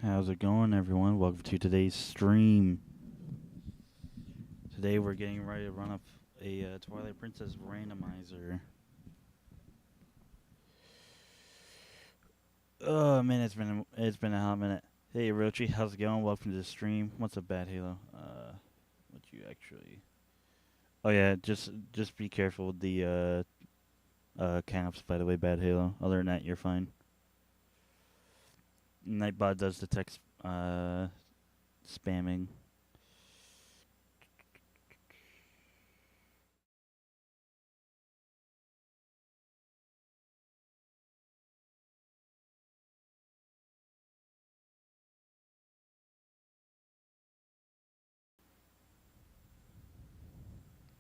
How's it going, everyone? Welcome to today's stream. Today we're getting ready to run up a Twilight Princess randomizer. Oh man, it's been a hot minute. Hey Rochi, how's it going? Welcome to the stream. What's up, Bad Halo? What you actually? Oh yeah, just be careful with the caps. By the way, Bad Halo. Other than that, you're fine. Nightbot does detect spamming.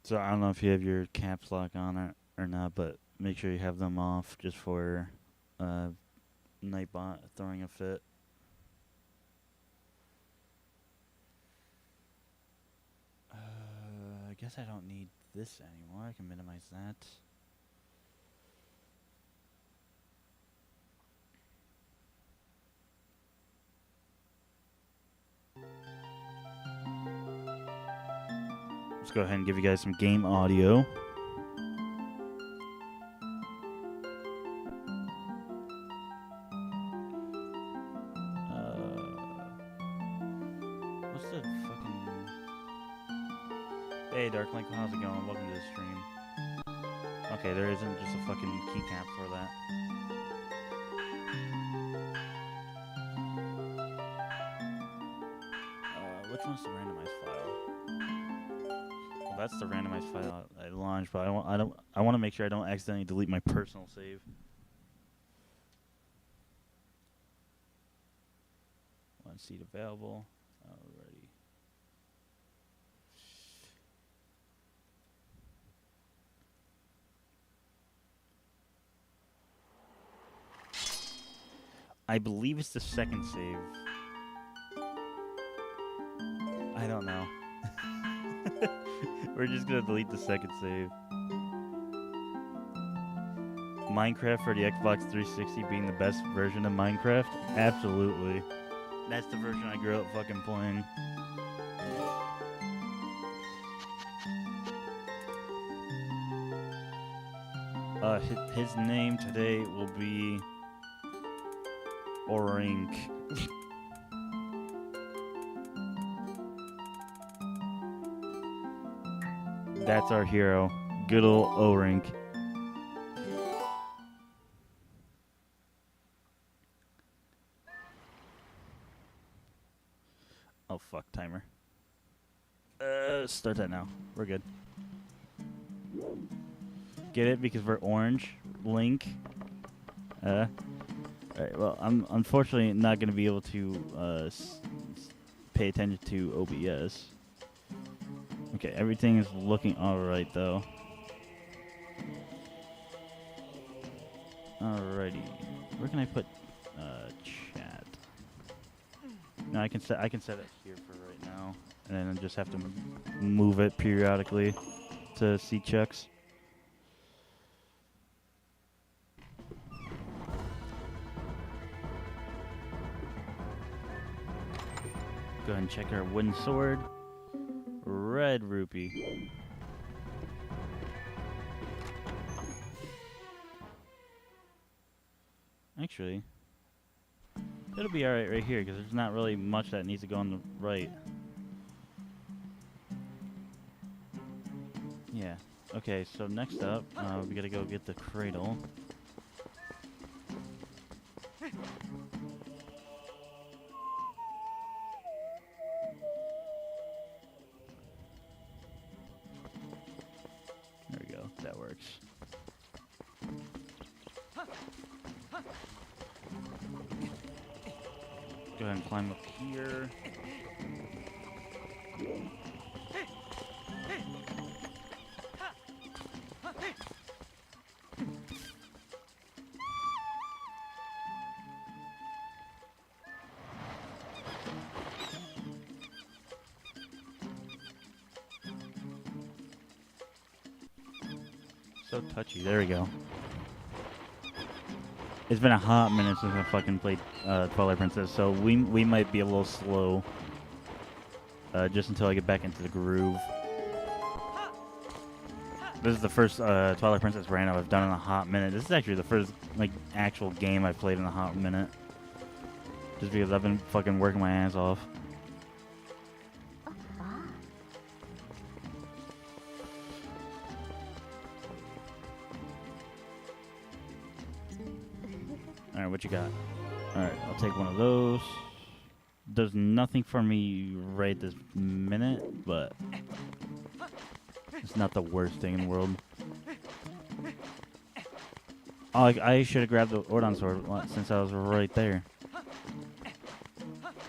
So I don't know if you have your caps lock on or not, but make sure you have them off just for Nightbot throwing a fit. I guess I don't need this anymore. I can minimize that. Let's go ahead and give you guys some game audio. What's the fucking... Hey, Darklink, how's it going? Welcome to the stream. Okay, there isn't just a fucking keycap for that. Which one's the randomized file? Well, that's the randomized file I launched, but I want to make sure I don't accidentally delete my personal save. One seat available. Alrighty. I believe it's the second save. I don't know. We're just gonna delete the second save. Minecraft for the Xbox 360 being the best version of Minecraft? Absolutely. That's the version I grew up fucking playing. His name today will be Orink. That's our hero. Good ol' Orink. Oh fuck, timer. Start that now. We're good. Get it? Because we're orange. Link. Alright, well, I'm unfortunately not going to be able to pay attention to OBS. Okay, everything is looking alright, though. Alrighty. Where can I put chat? No, I can set it here for right now, and then I just have to move it periodically to see checks. Go ahead and check our wooden sword. Red rupee. Actually, it'll be alright right here because there's not really much that needs to go on the right. Yeah. Okay, so next up, we gotta go get the cradle. There we go. That works. Go ahead and climb up here. So touchy. There we go. It's been a hot minute since I fucking played Twilight Princess, so we might be a little slow. Just until I get back into the groove. This is the first Twilight Princess Rando I've done in a hot minute. This is actually the first like actual game I've played in a hot minute. Just because I've been fucking working my ass off. Alright, what you got? Alright, I'll take one of those. Does nothing for me right this minute, but it's not the worst thing in the world. Oh, I should have grabbed the Ordon sword since I was right there.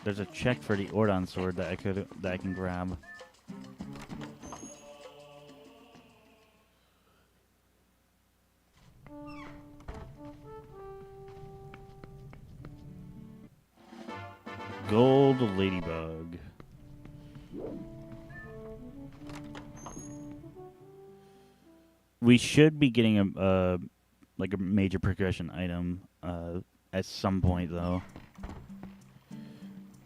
There's a check for the Ordon sword that I can grab. Gold ladybug. We should be getting a like a major progression item at some point though,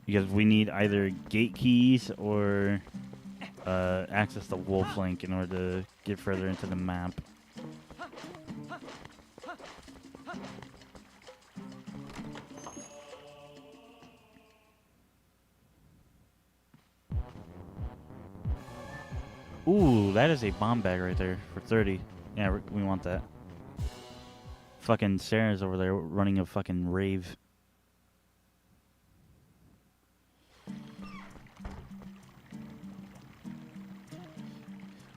because we need either gate keys or access to Wolf Link in order to get further into the map. Ooh, that is a bomb bag right there for 30. Yeah, we want that. Fucking Sarah's over there running a fucking rave.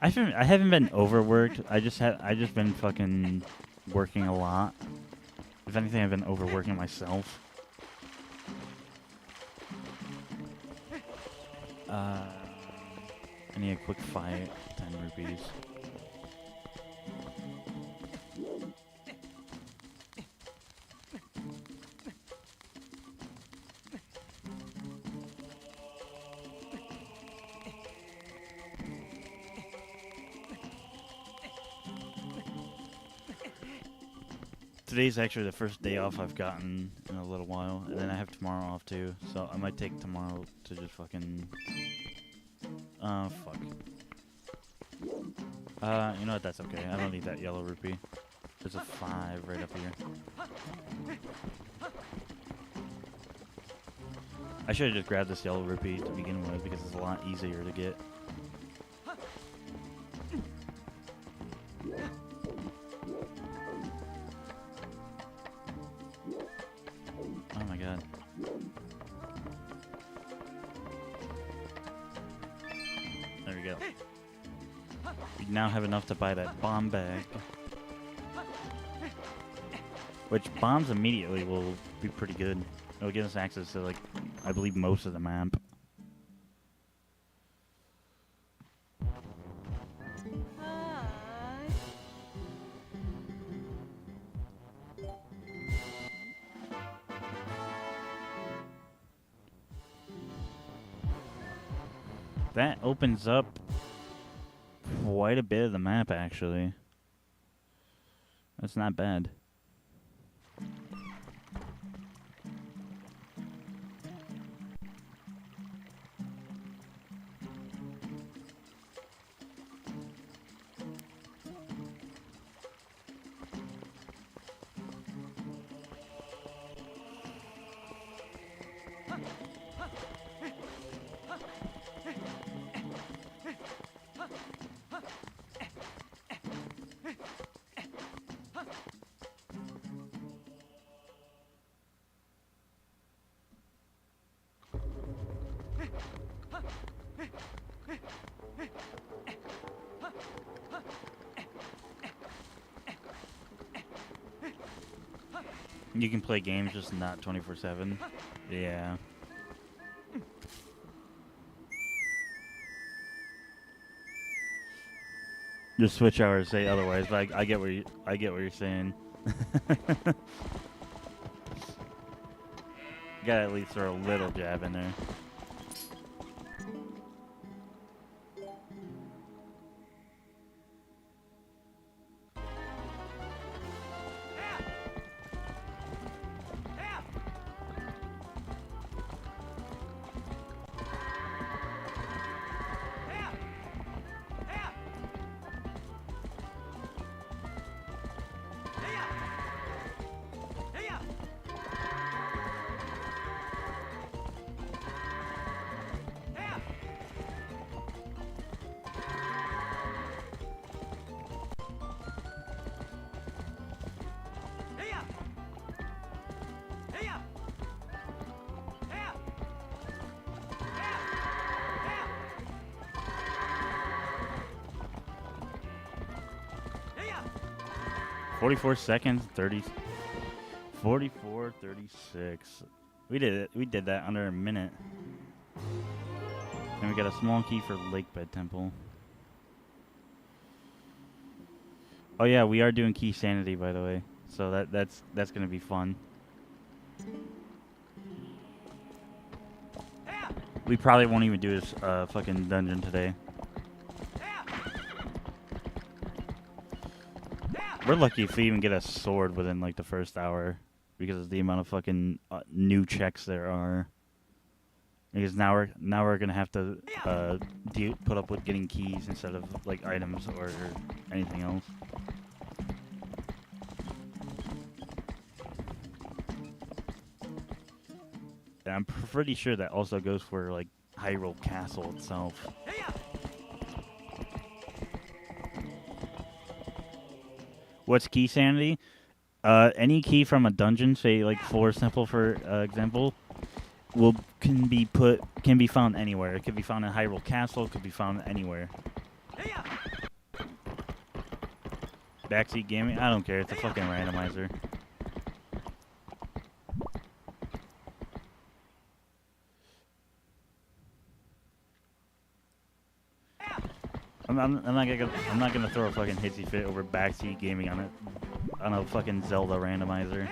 I haven't been overworked. I just been fucking working a lot. If anything, I've been overworking myself. I need a quick fight. 10 rupees. Today's actually the first day off I've gotten in a little while, and then I have tomorrow off too, so I might take tomorrow to just fucking... fuck. You know what, that's okay. I don't need that yellow rupee. There's a 5 right up here. I should have just grabbed this yellow rupee to begin with, because it's a lot easier to get. Oh my god. There we go. We now have enough to buy that bomb bag. Which bombs immediately will be pretty good. It'll give us access to, like, I believe most of the map. That opens up quite a bit of the map, actually. That's not bad. You can play games, just not 24/7. Yeah. Just switch hours, say otherwise. But I get what you're saying. Gotta at least throw a little jab in there. 44 seconds, 30, 44, 36. We did it. We did that under a minute. And we got a small key for Lakebed Temple. Oh yeah, we are doing Keysanity, by the way. So that's gonna be fun. We probably won't even do this fucking dungeon today. We're lucky if we even get a sword within like the first hour, because of the amount of fucking new checks there are. Because now we're gonna have to put up with getting keys instead of like items or anything else. And I'm pretty sure that also goes for like Hyrule Castle itself. What's Keysanity? Any key from a dungeon, say like Floor Simple for example, can be found anywhere. It could be found in Hyrule Castle. It could be found anywhere. Backseat gaming? I don't care. It's a fucking randomizer. I'm not gonna throw a fucking hissy fit over backseat gaming on a fucking Zelda randomizer.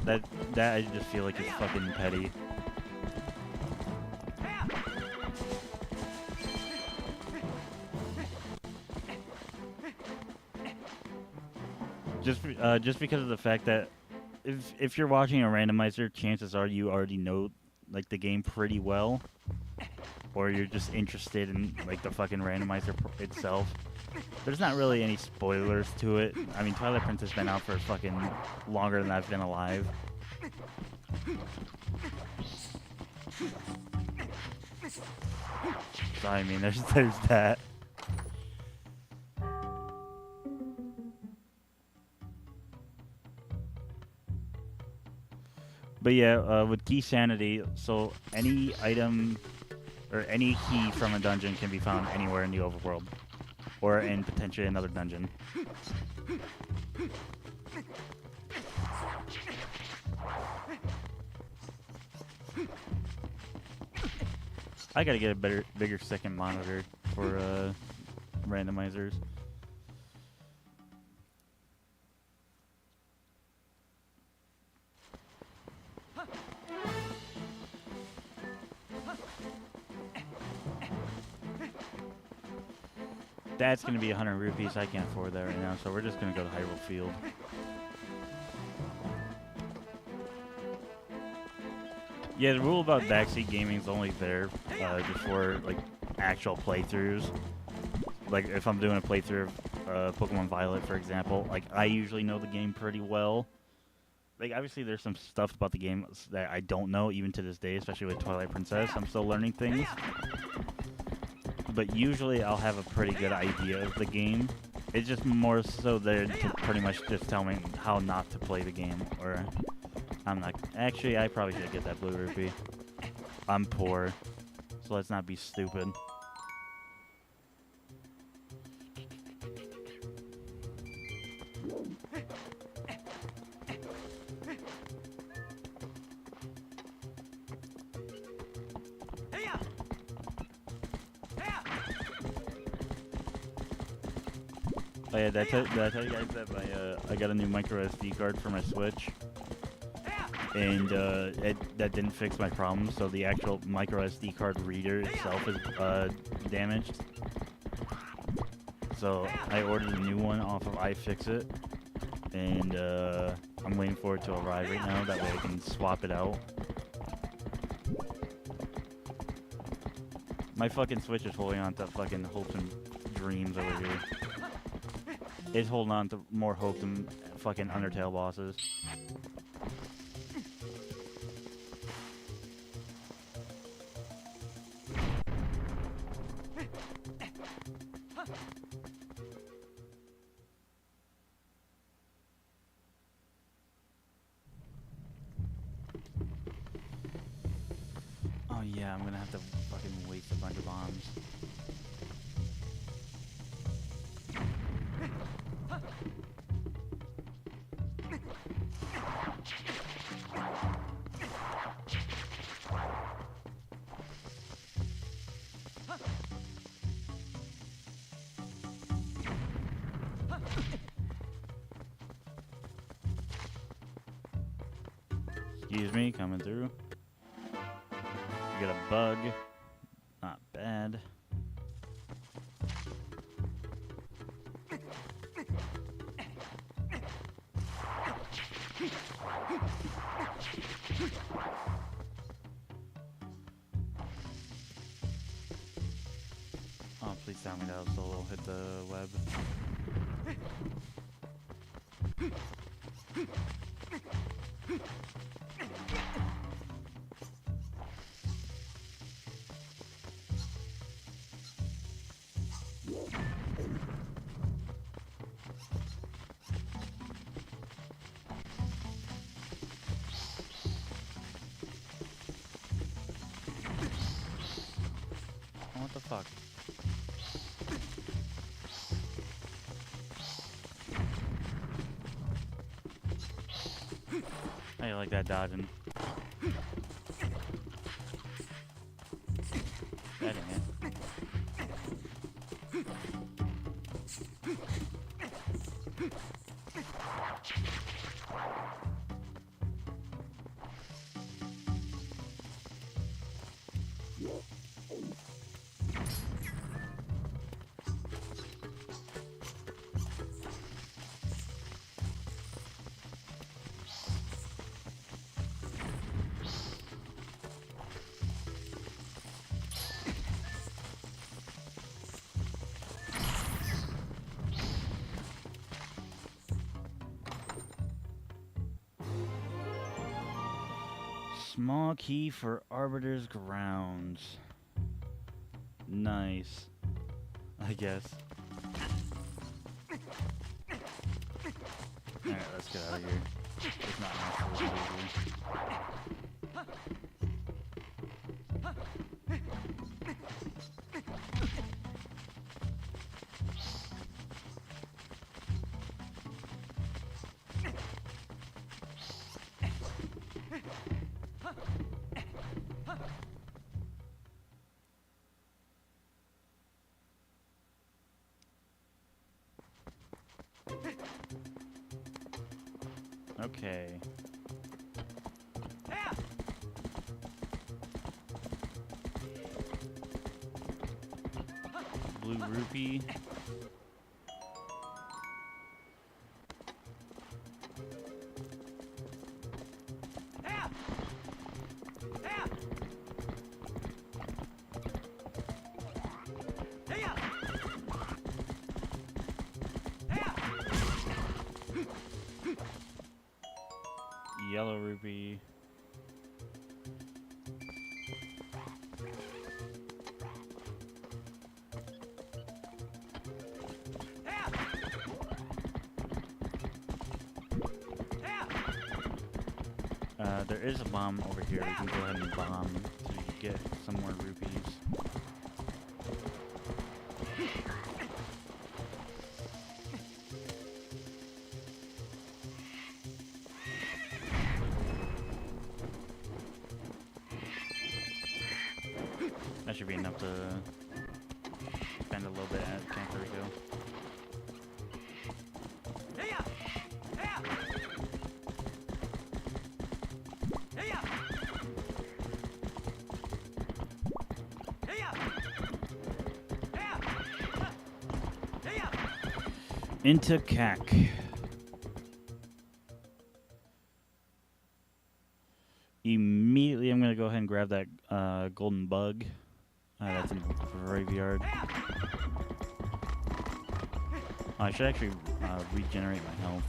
That I just feel like it's fucking petty. Just because of the fact that if you're watching a randomizer, chances are you already know like the game pretty well, or you're just interested in like the fucking randomizer itself. There's not really any spoilers to it. I mean, Twilight Princess has been out for fucking longer than I've been alive. So I mean, there's that. But yeah, with Keysanity, so any item or any key from a dungeon can be found anywhere in the overworld, or in potentially another dungeon. I gotta get a bigger second monitor for randomizers. That's gonna be 100 rupees. I can't afford that right now, so we're just gonna go to Hyrule Field. Yeah, the rule about backseat gaming is only there just for like actual playthroughs. Like if I'm doing a playthrough of Pokemon Violet, for example, like I usually know the game pretty well. Like obviously there's some stuff about the game that I don't know even to this day, especially with Twilight Princess. I'm still learning things. But usually I'll have a pretty good idea of the game. It's just more so there to pretty much just tell me how not to play the game, or I'm not. Actually, I probably should get that blue rupee. I'm poor, so let's not be stupid. Oh yeah, did I tell you guys that I got a new micro SD card for my Switch, and that didn't fix my problem. So the actual micro SD card reader itself is damaged. So I ordered a new one off of iFixit, and I'm waiting for it to arrive right now. That way I can swap it out. My fucking Switch is holding on to fucking hopes and dreams over here. It's holding on to more hope than fucking Undertale bosses. Oh yeah, I'm gonna have to fucking waste a bunch of bombs. Excuse me, coming through. We got a bug. Not bad. Oh, please tell me that was solo. Hit the web. What the fuck? How you like that dodging? That ain't it. Small key for Arbiter's Grounds. Nice. I guess. Alright, let's get out of here. It's not nice to look okay. Blue rupee. Yellow rupee. There is a bomb over here. We can go ahead and bomb to get some more rupees. That should be enough to spend a little bit at Camp Rico. Into CAC. Immediately, I'm gonna go ahead and grab that golden bug. That's in the graveyard. I should actually regenerate my health.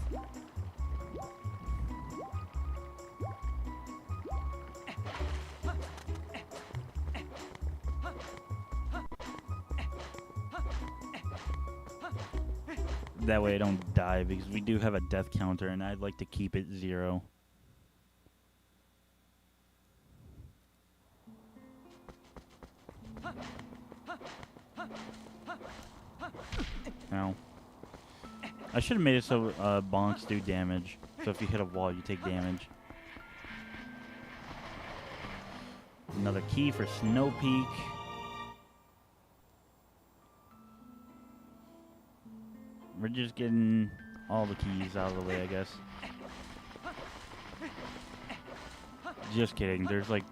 That way I don't die, because we do have a death counter and I'd like to keep it 0. Ow. I should have made it so bonks do damage. So if you hit a wall, you take damage. Another key for Snow Peak. We're just getting all the keys out of the way, I guess. Just kidding. There's like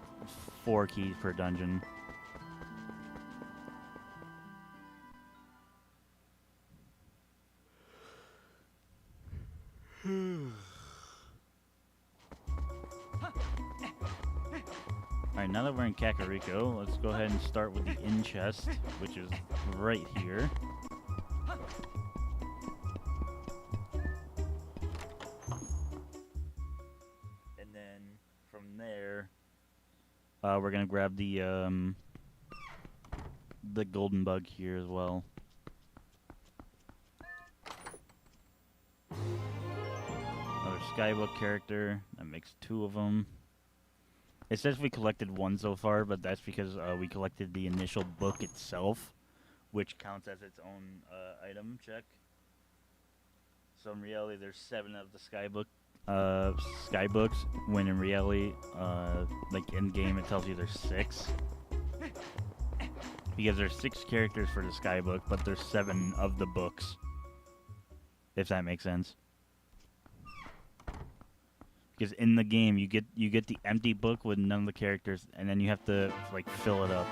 4 keys per dungeon. Alright, now that we're in Kakariko, let's go ahead and start with the inn chest, which is right here. And then from there, we're gonna grab the golden bug here as well. Another Skybook character. That makes 2 of them. It says we collected 1 so far, but that's because we collected the initial book itself, which counts as its own item check. So in reality, there's 7 of the Skybooks, when in reality, like in game, it tells you there's 6. Because there's 6 characters for the Skybook, but there's 7 of the books. If that makes sense. Because in the game, you get the empty book with none of the characters, and then you have to like fill it up.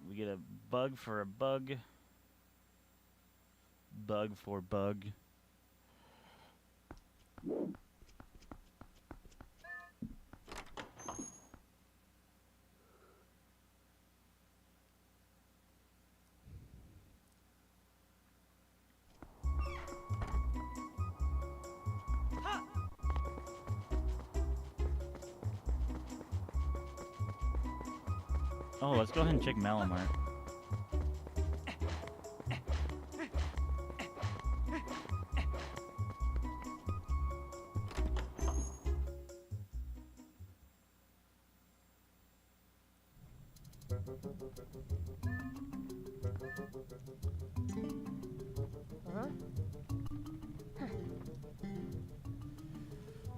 We get a bug for a bug. Bug for bug. Oh, let's go ahead and check Malamart.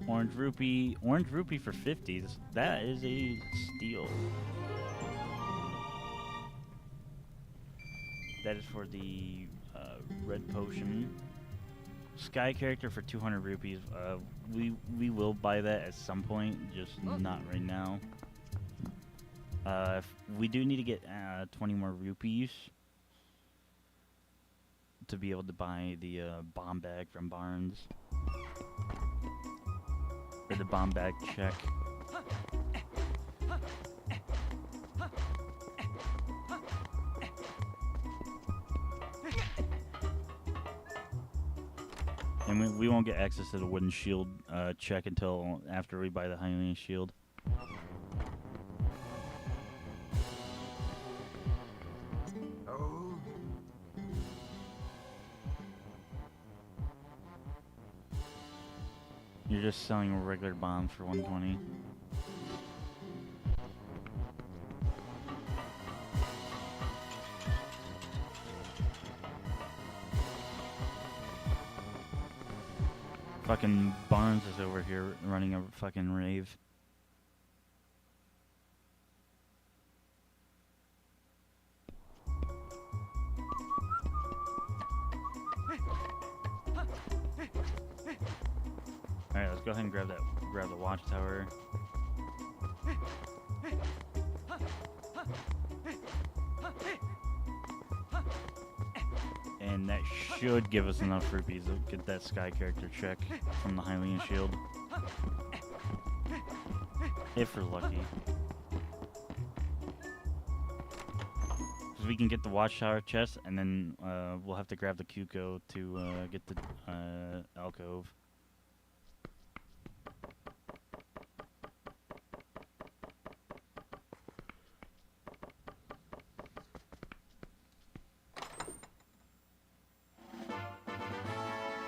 Orange rupee for 50s. That is a steal. That is for the red potion. Sky character for 200 rupees. We will buy that at some point, just not right now. We do need to get 20 more rupees to be able to buy the bomb bag from Barnes. Or the bomb bag check. And we won't get access to the wooden shield check until after we buy the Hylian shield. Oh. You're just selling regular bombs for 120. Fucking Barnes is over here running a fucking rave. Alright, let's go ahead and grab the watchtower. And that should give us enough rupees to get that sky character check from the Hylian shield. If we're lucky. Because we can get the watchtower chest, and then we'll have to grab the Cuco to get the alcove.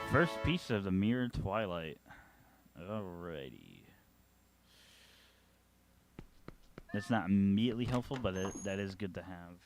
First piece of the mirror Twilight. Alrighty. It's not immediately helpful, but that is good to have.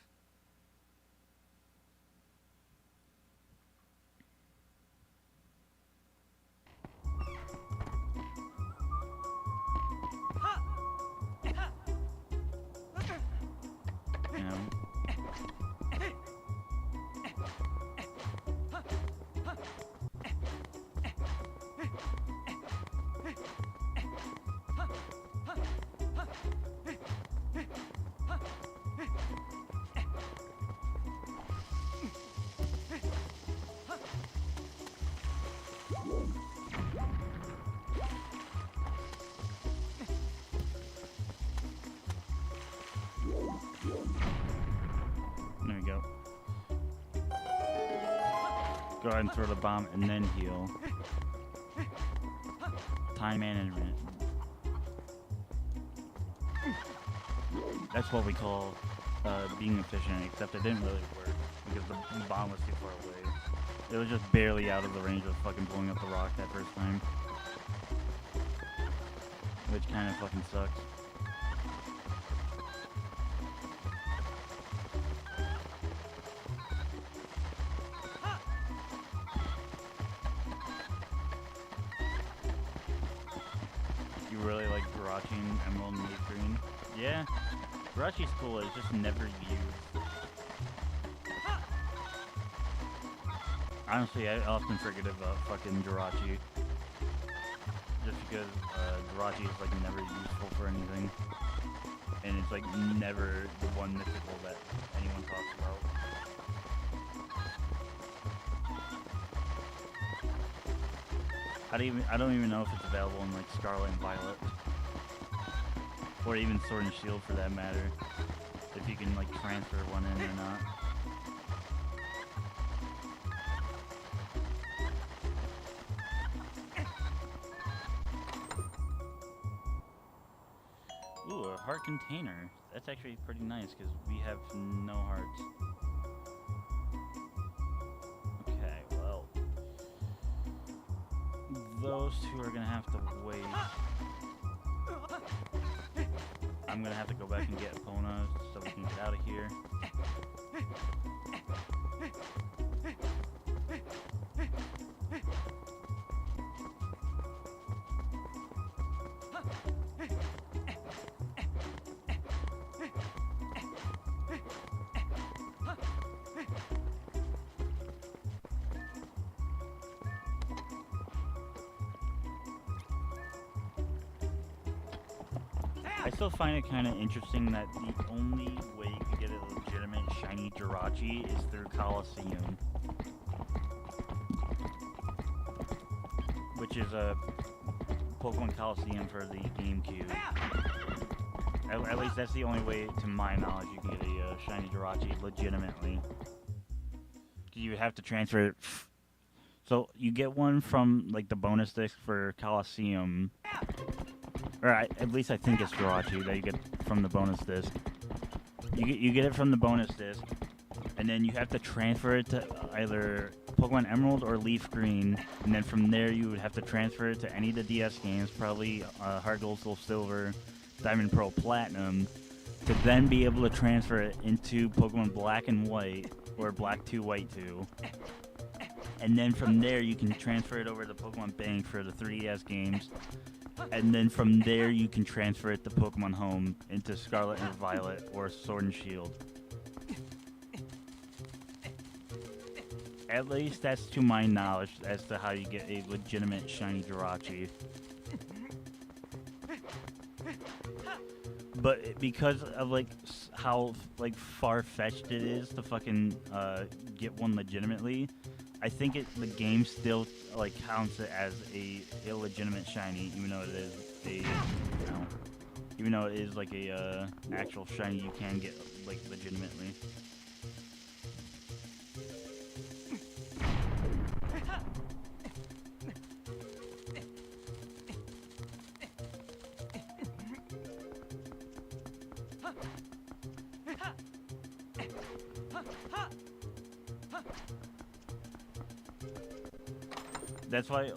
go ahead and throw the bomb and then heal. Time management. That's what we call being efficient, except it didn't really work because the bomb was too far away. It was just barely out of the range of fucking blowing up the rock that first time. Which kind of fucking sucks. You really like Jirachi and Emerald and Leaf Green? Yeah. Jirachi's cool, it's just never used. Honestly, I often forget about fucking Jirachi. Just because Jirachi is like never useful for anything. And it's like never the one mythical that anyone talks about. I don't even know if it's available in like Scarlet and Violet. Or even Sword and Shield for that matter. If you can like transfer one in or not. Ooh, a heart container. That's actually pretty nice because we have no hearts. Okay, well. Those two are gonna have to wait. I'm gonna have to go back and get Epona so we can get out of here. I still find it kind of interesting that the only way you can get a legitimate shiny Jirachi is through Coliseum. Which is a Pokemon Coliseum for the GameCube. At least that's the only way, to my knowledge, you can get a shiny Jirachi legitimately. You have to transfer it. So you get one from like the bonus disc for Coliseum. Or at least I think it's Jirachi that you get from the bonus disc. You get it from the bonus disc, and then you have to transfer it to either Pokemon Emerald or Leaf Green, and then from there you would have to transfer it to any of the DS games, probably Heart Gold, Soul Silver, Diamond Pearl Platinum, to then be able to transfer it into Pokemon Black and White, or Black 2, White 2. And then from there you can transfer it over to Pokemon Bank for the 3DS games. And then from there you can transfer it to Pokemon Home into Scarlet and Violet or Sword and Shield. At least that's to my knowledge as to how you get a legitimate shiny Jirachi. But because of like how like far-fetched it is to fucking get one legitimately, I think the game still like counts it as a illegitimate shiny, even though it is even though it is like a actual shiny you can get like legitimately.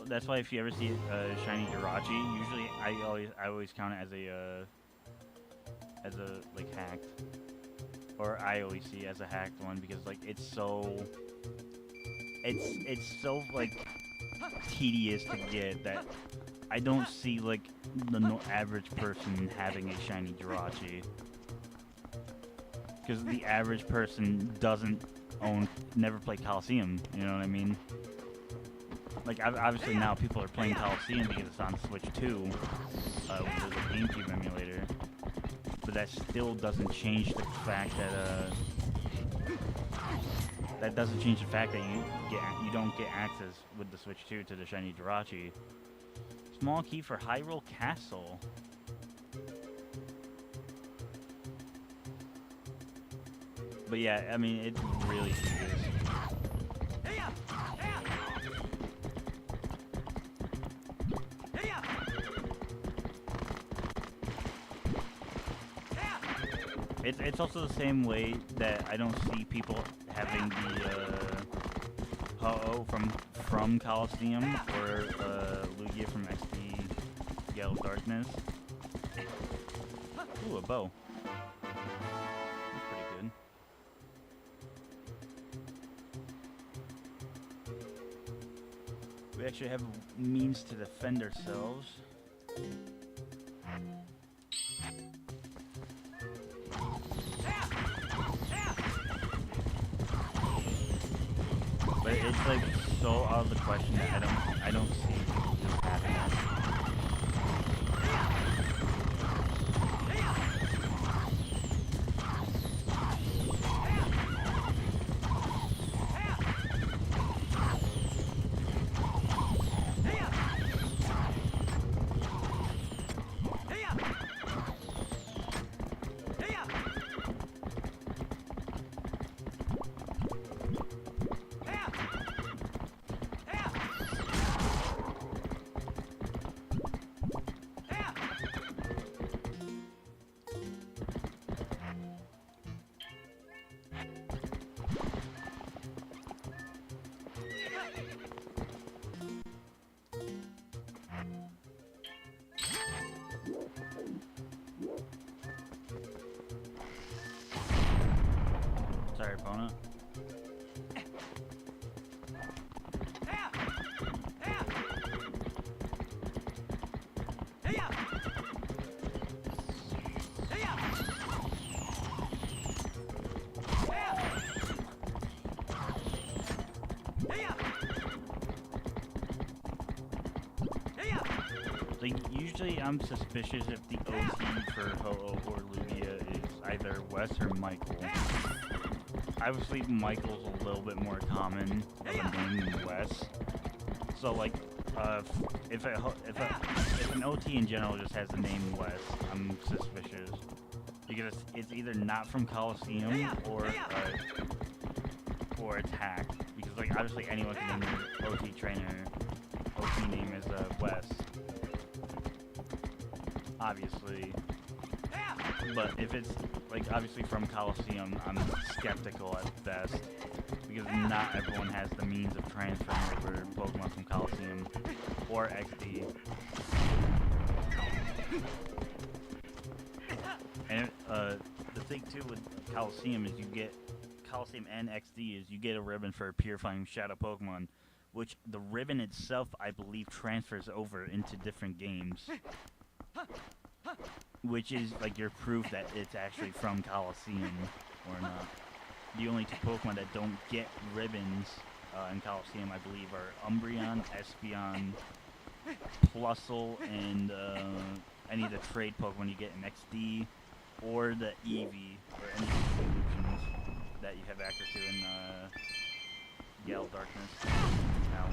That's why if you ever see a shiny Jirachi, usually I always count it as a like hacked, or I always see it as a hacked one because like it's so like tedious to get that I don't see like the average person having a shiny Jirachi, because the average person never play Coliseum, you know what I mean? Like, obviously now people are playing Coliseum because it's on Switch 2, which is a GameCube emulator. But that still doesn't change the fact that you don't get access with the Switch 2 to the shiny Jirachi. Small key for Hyrule Castle. But yeah, I mean, it really is. It's also the same way that I don't see people having the Ho-Oh from Coliseum or Lugia from XD Yellow Darkness. Ooh, a bow. That's pretty good. We actually have means to defend ourselves. But it's like so out of the question that I don't see people just having that. Sorry, opponent. Like, usually I'm suspicious if the OT for Ho-Oh or Lugia is either Wes or Michael. Obviously, Michael's a little bit more common of a name than Wes. So, like, if an OT in general just has the name Wes, I'm suspicious. Because it's either not from Coliseum or it's hacked. Because, like, obviously anyone can name their OT trainer. OT name is Wes. Obviously. But if it's, like, obviously from Coliseum, I'm skeptical at best. Because not everyone has the means of transferring over Pokemon from Coliseum or XD. And the thing, too, with Coliseum is you get, Coliseum and XD is you get a ribbon for purifying Shadow Pokemon, which the ribbon itself, I believe, transfers over into different games. Which is, like, your proof that it's actually from Coliseum or not. The only two Pokemon that don't get ribbons in Coliseum, I believe, are Umbreon, Espeon, Plusle, and any of the trade Pokemon you get in XD, or the Eevee, or any solutions that you have access to in Yellow Darkness now.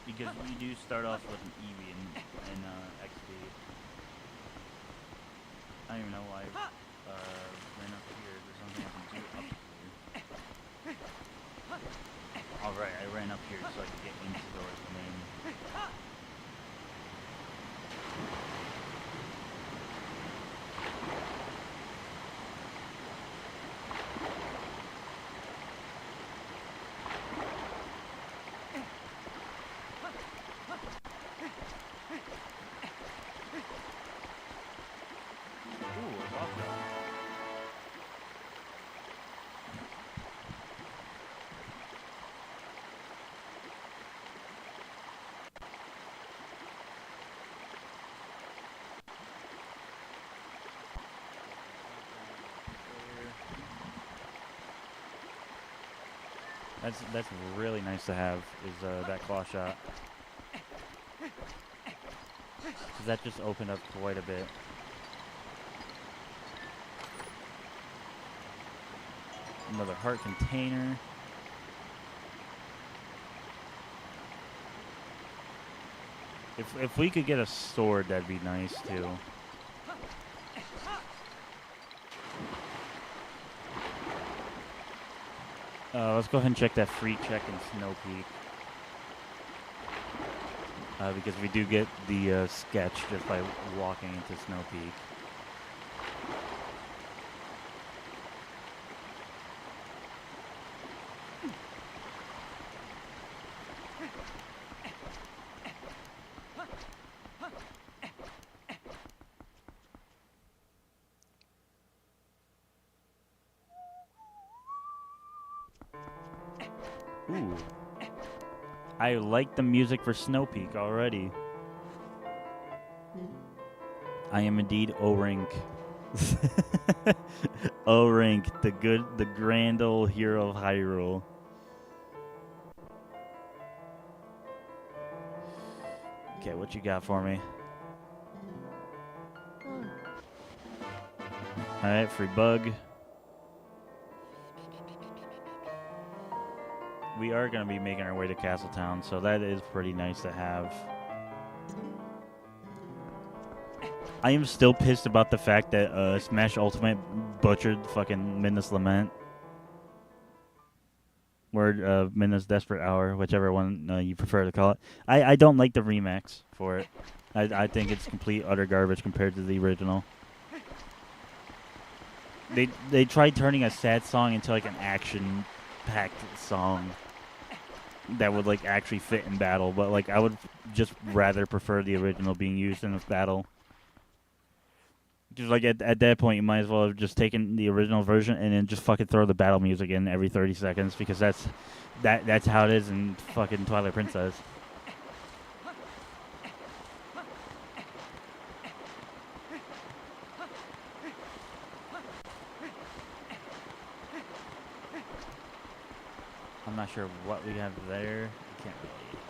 Because we do start off with an Eevee in XD. I don't even know why I ran up here. There's something I can do up here. Alright, I ran up here so I could get into the name. That's really nice to have, is that claw shot. Because that just opened up quite a bit. Another heart container. If we could get a sword, that'd be nice too. Let's go ahead and check that free check in Snow Peak. because we do get the sketch just by walking into Snow Peak. Ooh. I like the music for Snow Peak already. I am indeed O-Rink. O-Rink, the grand old hero of Hyrule. Okay, what you got for me? Alright, free bug. We are going to be making our way to Castletown, so that is pretty nice to have. I am still pissed about the fact that Smash Ultimate butchered fucking Midna's Lament. Or Midna's Desperate Hour, whichever one you prefer to call it. I don't like the remix for it. I think it's complete utter garbage compared to the original. They tried turning a sad song into like an action-packed song that would like actually fit in battle, but like I would just rather prefer the original being used in a battle. Just like at that point, you might as well have just taken the original version and then just fucking throw the battle music in every 30 seconds because that's how it is in fucking Twilight Princess. I'm not sure what we have there. I can't really.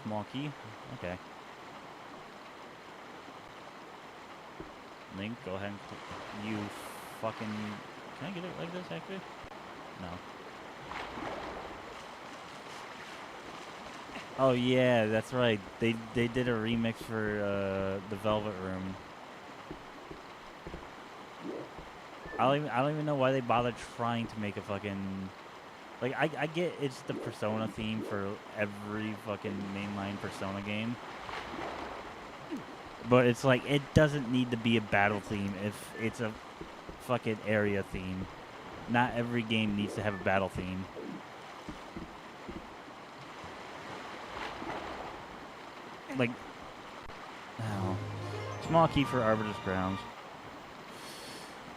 Small key? Okay. Link, go ahead and you fucking. Can I get it like this actually? No. Oh yeah, that's right. They did a remix for the Velvet Room. I don't even know why they bothered trying to make a fucking. Like, I get it's the Persona theme for every fucking mainline Persona game. But it's like, it doesn't need to be a battle theme if it's a fucking area theme. Not every game needs to have a battle theme. Like, oh. Small key for Arbiter's Grounds.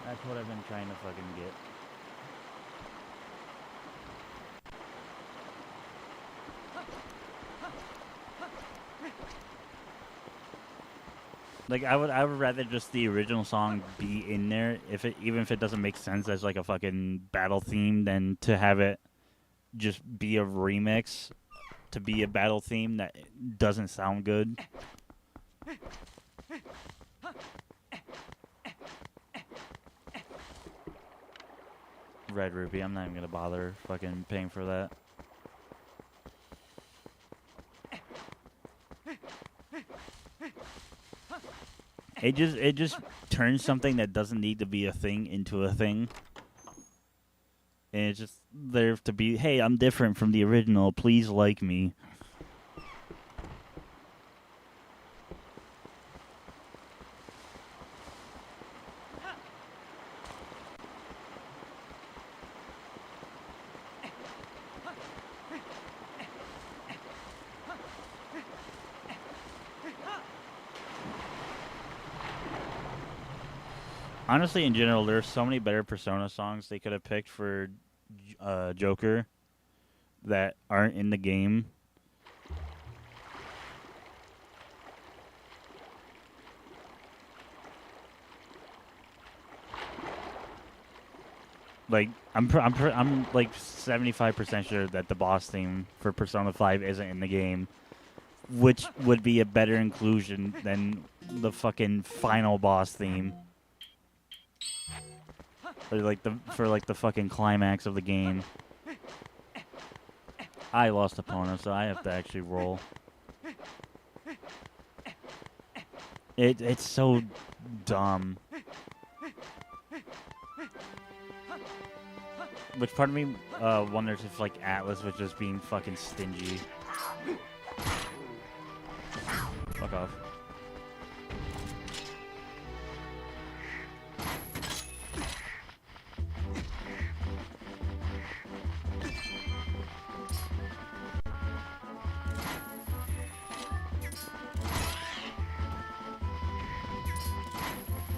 That's what I've been trying to fucking get. Like I would rather just the original song be in there even if it doesn't make sense as like a fucking battle theme than to have it just be a remix to be a battle theme that doesn't sound good. Red Rupee, I'm not even gonna bother fucking paying for that. It just turns something that doesn't need to be a thing into a thing. And it's just there to be, hey, I'm different from the original, please like me. Honestly, in general, there's so many better Persona songs they could have picked for Joker that aren't in the game. Like, I'm like 75% sure that the boss theme for Persona 5 isn't in the game, which would be a better inclusion than the fucking final boss theme. Or like the fucking climax of the game. I lost opponent, so I have to actually roll. It's so dumb. Which part of me wonders if like Atlas was just being fucking stingy. Fuck off.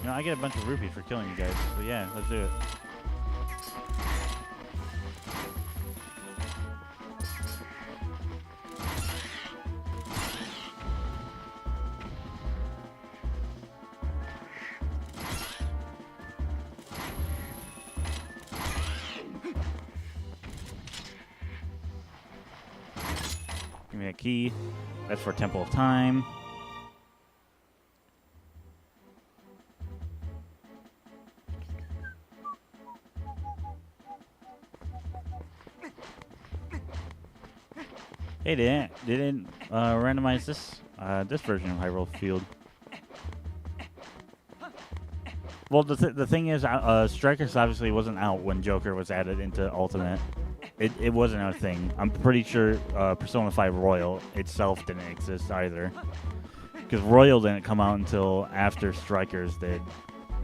You know, I get a bunch of rupees for killing you guys. So yeah, let's do it. Give me a key. That's for Temple of Time. Hey, they didn't randomize this version of Hyrule Field. Well, the thing is, Strikers obviously wasn't out when Joker was added into Ultimate. It wasn't a thing. I'm pretty sure Persona 5 Royal itself didn't exist either. Because Royal didn't come out until after Strikers did.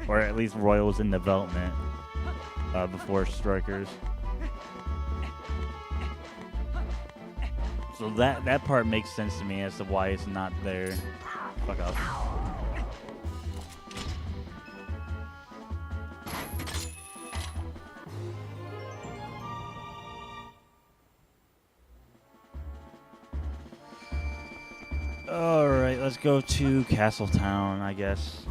Or at least Royal was in development before Strikers. So that part makes sense to me as to why it's not there. Fuck off. Alright, let's go to Castletown, I guess.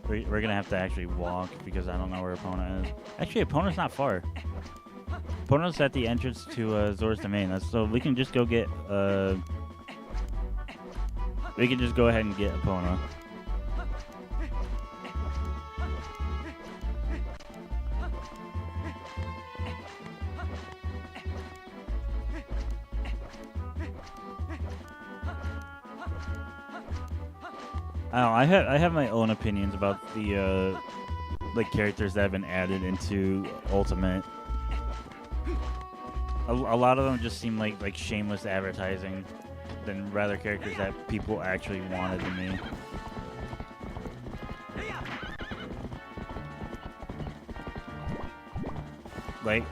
We're gonna have to actually walk because I don't know where Epona is. Actually, Epona's not far. Epona's at the entrance to Zora's Domain, so we can just go get we can just go ahead and get Epona. I don't know, I have my own opinions about the characters that have been added into Ultimate. A lot of them just seem like shameless advertising than rather characters that people actually wanted to me. Like,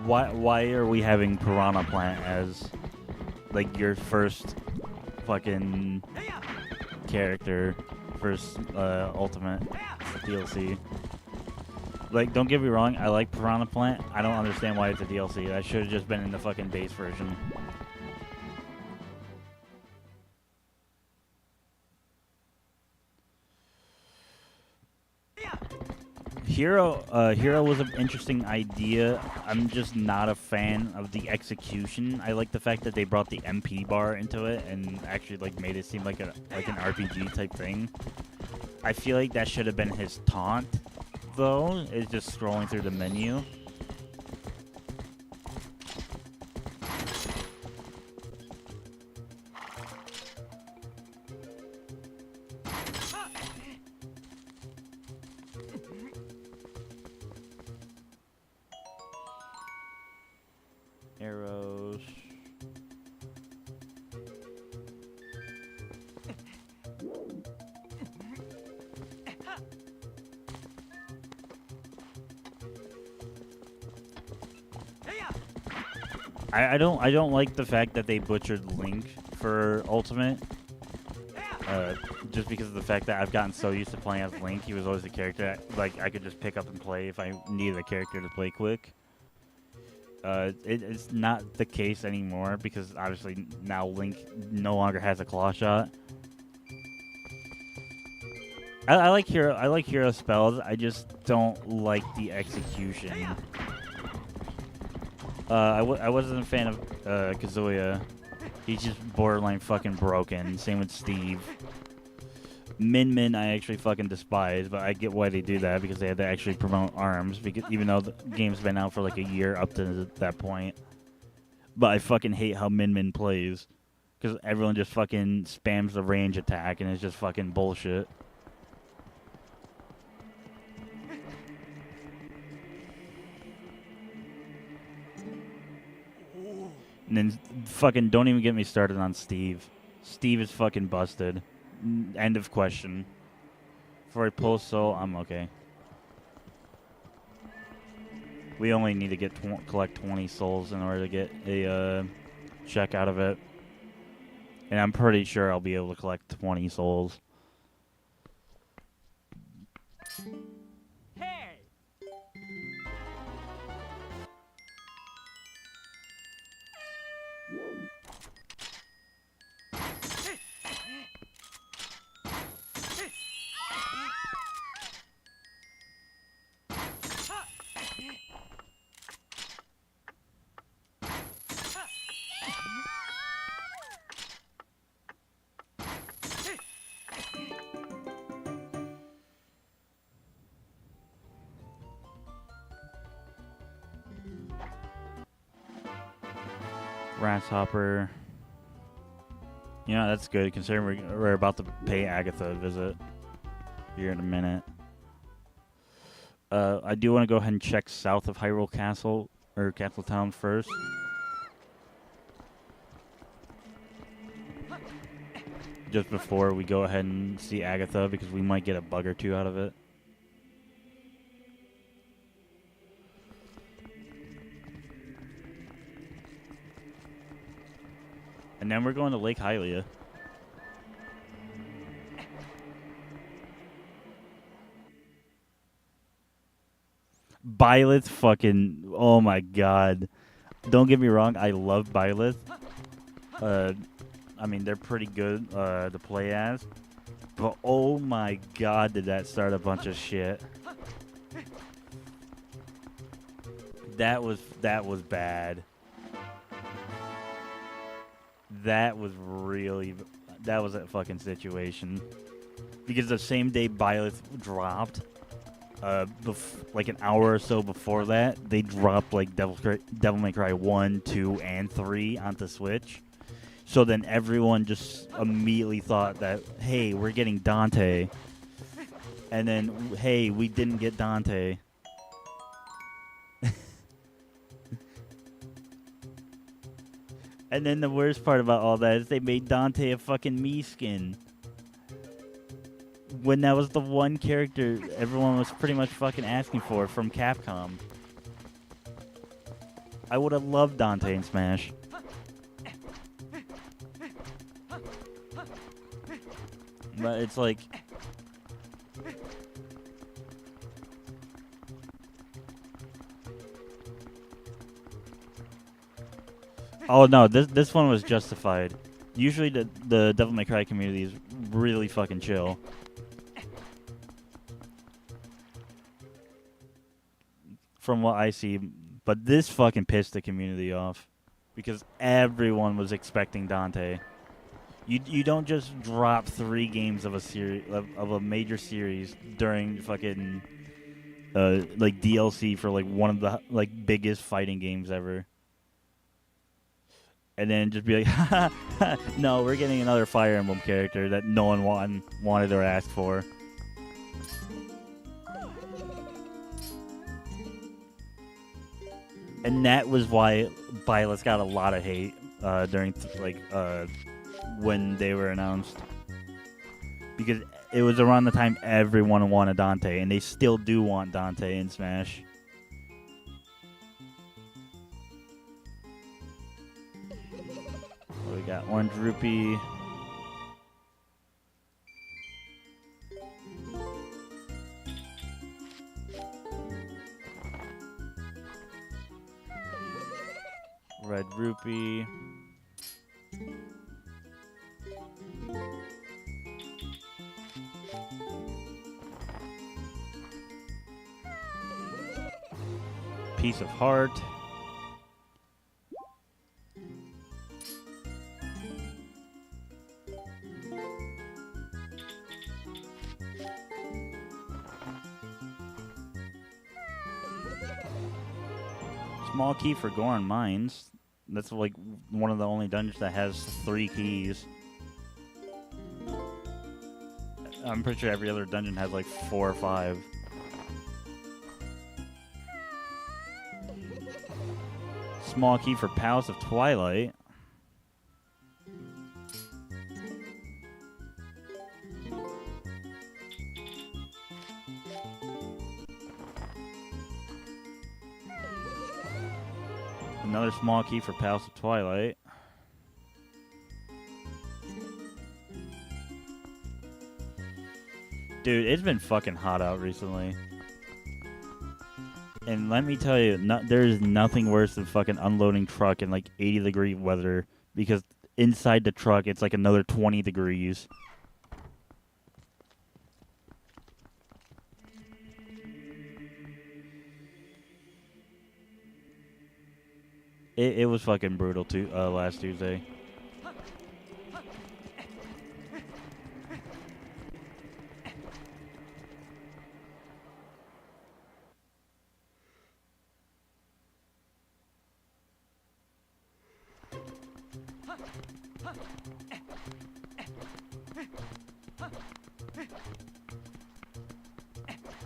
why are we having Piranha Plant as like your first fucking character, first Ultimate DLC? Like, don't get me wrong, I like Piranha Plant. I don't understand why it's a DLC. That should have just been in the fucking base version. Hero was an interesting idea. I'm just not a fan of the execution. I like the fact that they brought the MP bar into it and actually like made it seem like an RPG type thing. I feel like that should have been his taunt, though. It's just scrolling through the menu. Arrows. I don't like the fact that they butchered Link for Ultimate. Just because of the fact that I've gotten so used to playing as Link, he was always a character that, like, I could just pick up and play if I needed a character to play quick. It's not the case anymore because obviously now Link no longer has a claw shot. I like hero spells. I just don't like the execution. I wasn't a fan of Kazuya. He's just borderline fucking broken. Same with Steve. Min I actually fucking despise, but I get why they do that because they had to actually promote ARMS, because even though the game's been out for like a year up to that point. But I fucking hate how Min plays because everyone just fucking spams the range attack and it's just fucking bullshit. And then fucking don't even get me started on Steve. Steve is fucking busted. End of question. For a post soul, I'm okay. We only need to get collect 20 souls in order to get a check out of it. And I'm pretty sure I'll be able to collect 20 souls. Hey! Grasshopper. You know, that's good considering we're about to pay Agatha a visit here in a minute. I do want to go ahead and check south of Hyrule Castle, or Castle Town first. Just before we go ahead and see Agatha, because we might get a bug or two out of it. And then we're going to Lake Hylia. Byleth fucking... Oh my god. Don't get me wrong, I love Byleth. I mean, they're pretty good to play as. But oh my god, did that start a bunch of shit. That was bad. That was a fucking situation. Because the same day Byleth dropped, like an hour or so before that, they dropped like Devil May Cry 1, 2, and 3 onto Switch. So then everyone just immediately thought that, hey, we're getting Dante. And then, hey, we didn't get Dante. And then the worst part about all that is they made Dante a fucking Mii skin. When that was the one character everyone was pretty much fucking asking for from Capcom. I would have loved Dante in Smash. But it's like... Oh no, this one was justified. Usually the Devil May Cry community is really fucking chill. From what I see, but this fucking pissed the community off. Because everyone was expecting Dante. You don't just drop 3 games of a series of a major series during fucking like DLC for like one of the like biggest fighting games ever. And then just be like, no, we're getting another Fire Emblem character that no one wanted or asked for. And that was why Byleth got a lot of hate during when they were announced. Because it was around the time everyone wanted Dante, and they still do want Dante in Smash. We got Orange Rupee. Red Rupee. Piece of Heart. Small key for Goron Mines. That's like one of the only dungeons that has 3 keys. I'm pretty sure every other dungeon has like 4 or 5. Small key for Palace of Twilight. Another small key for Palace of Twilight. Dude, it's been fucking hot out recently. And let me tell you, there is nothing worse than fucking unloading truck in like 80-degree weather, because inside the truck it's like another 20 degrees. It was fucking brutal too last Tuesday.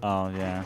Oh, yeah.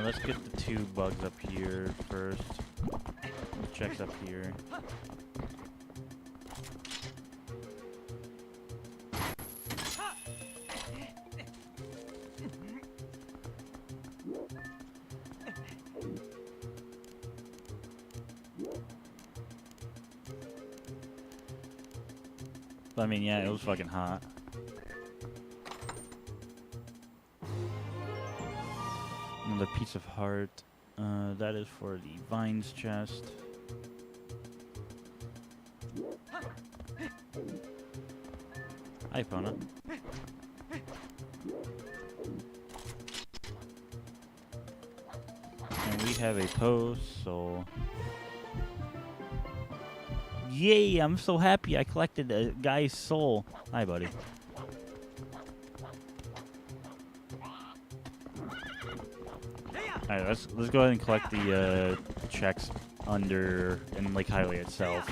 Let's get the 2 bugs up here first. Checks up here. I mean, yeah, it was fucking hot. Another piece of heart. That is for the vines chest. Hi, Pona. And we have a post, so... Yay, I'm so happy I collected a guy's soul. Hi, buddy. Alright, let's go ahead and collect the checks under in Lake Highway itself.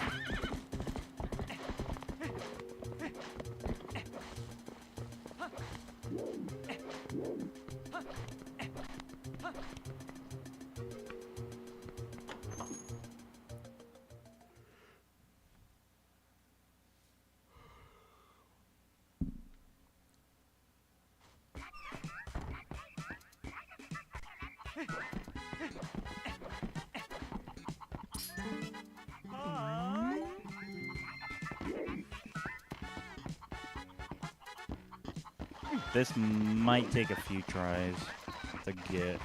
This might take a few tries to get.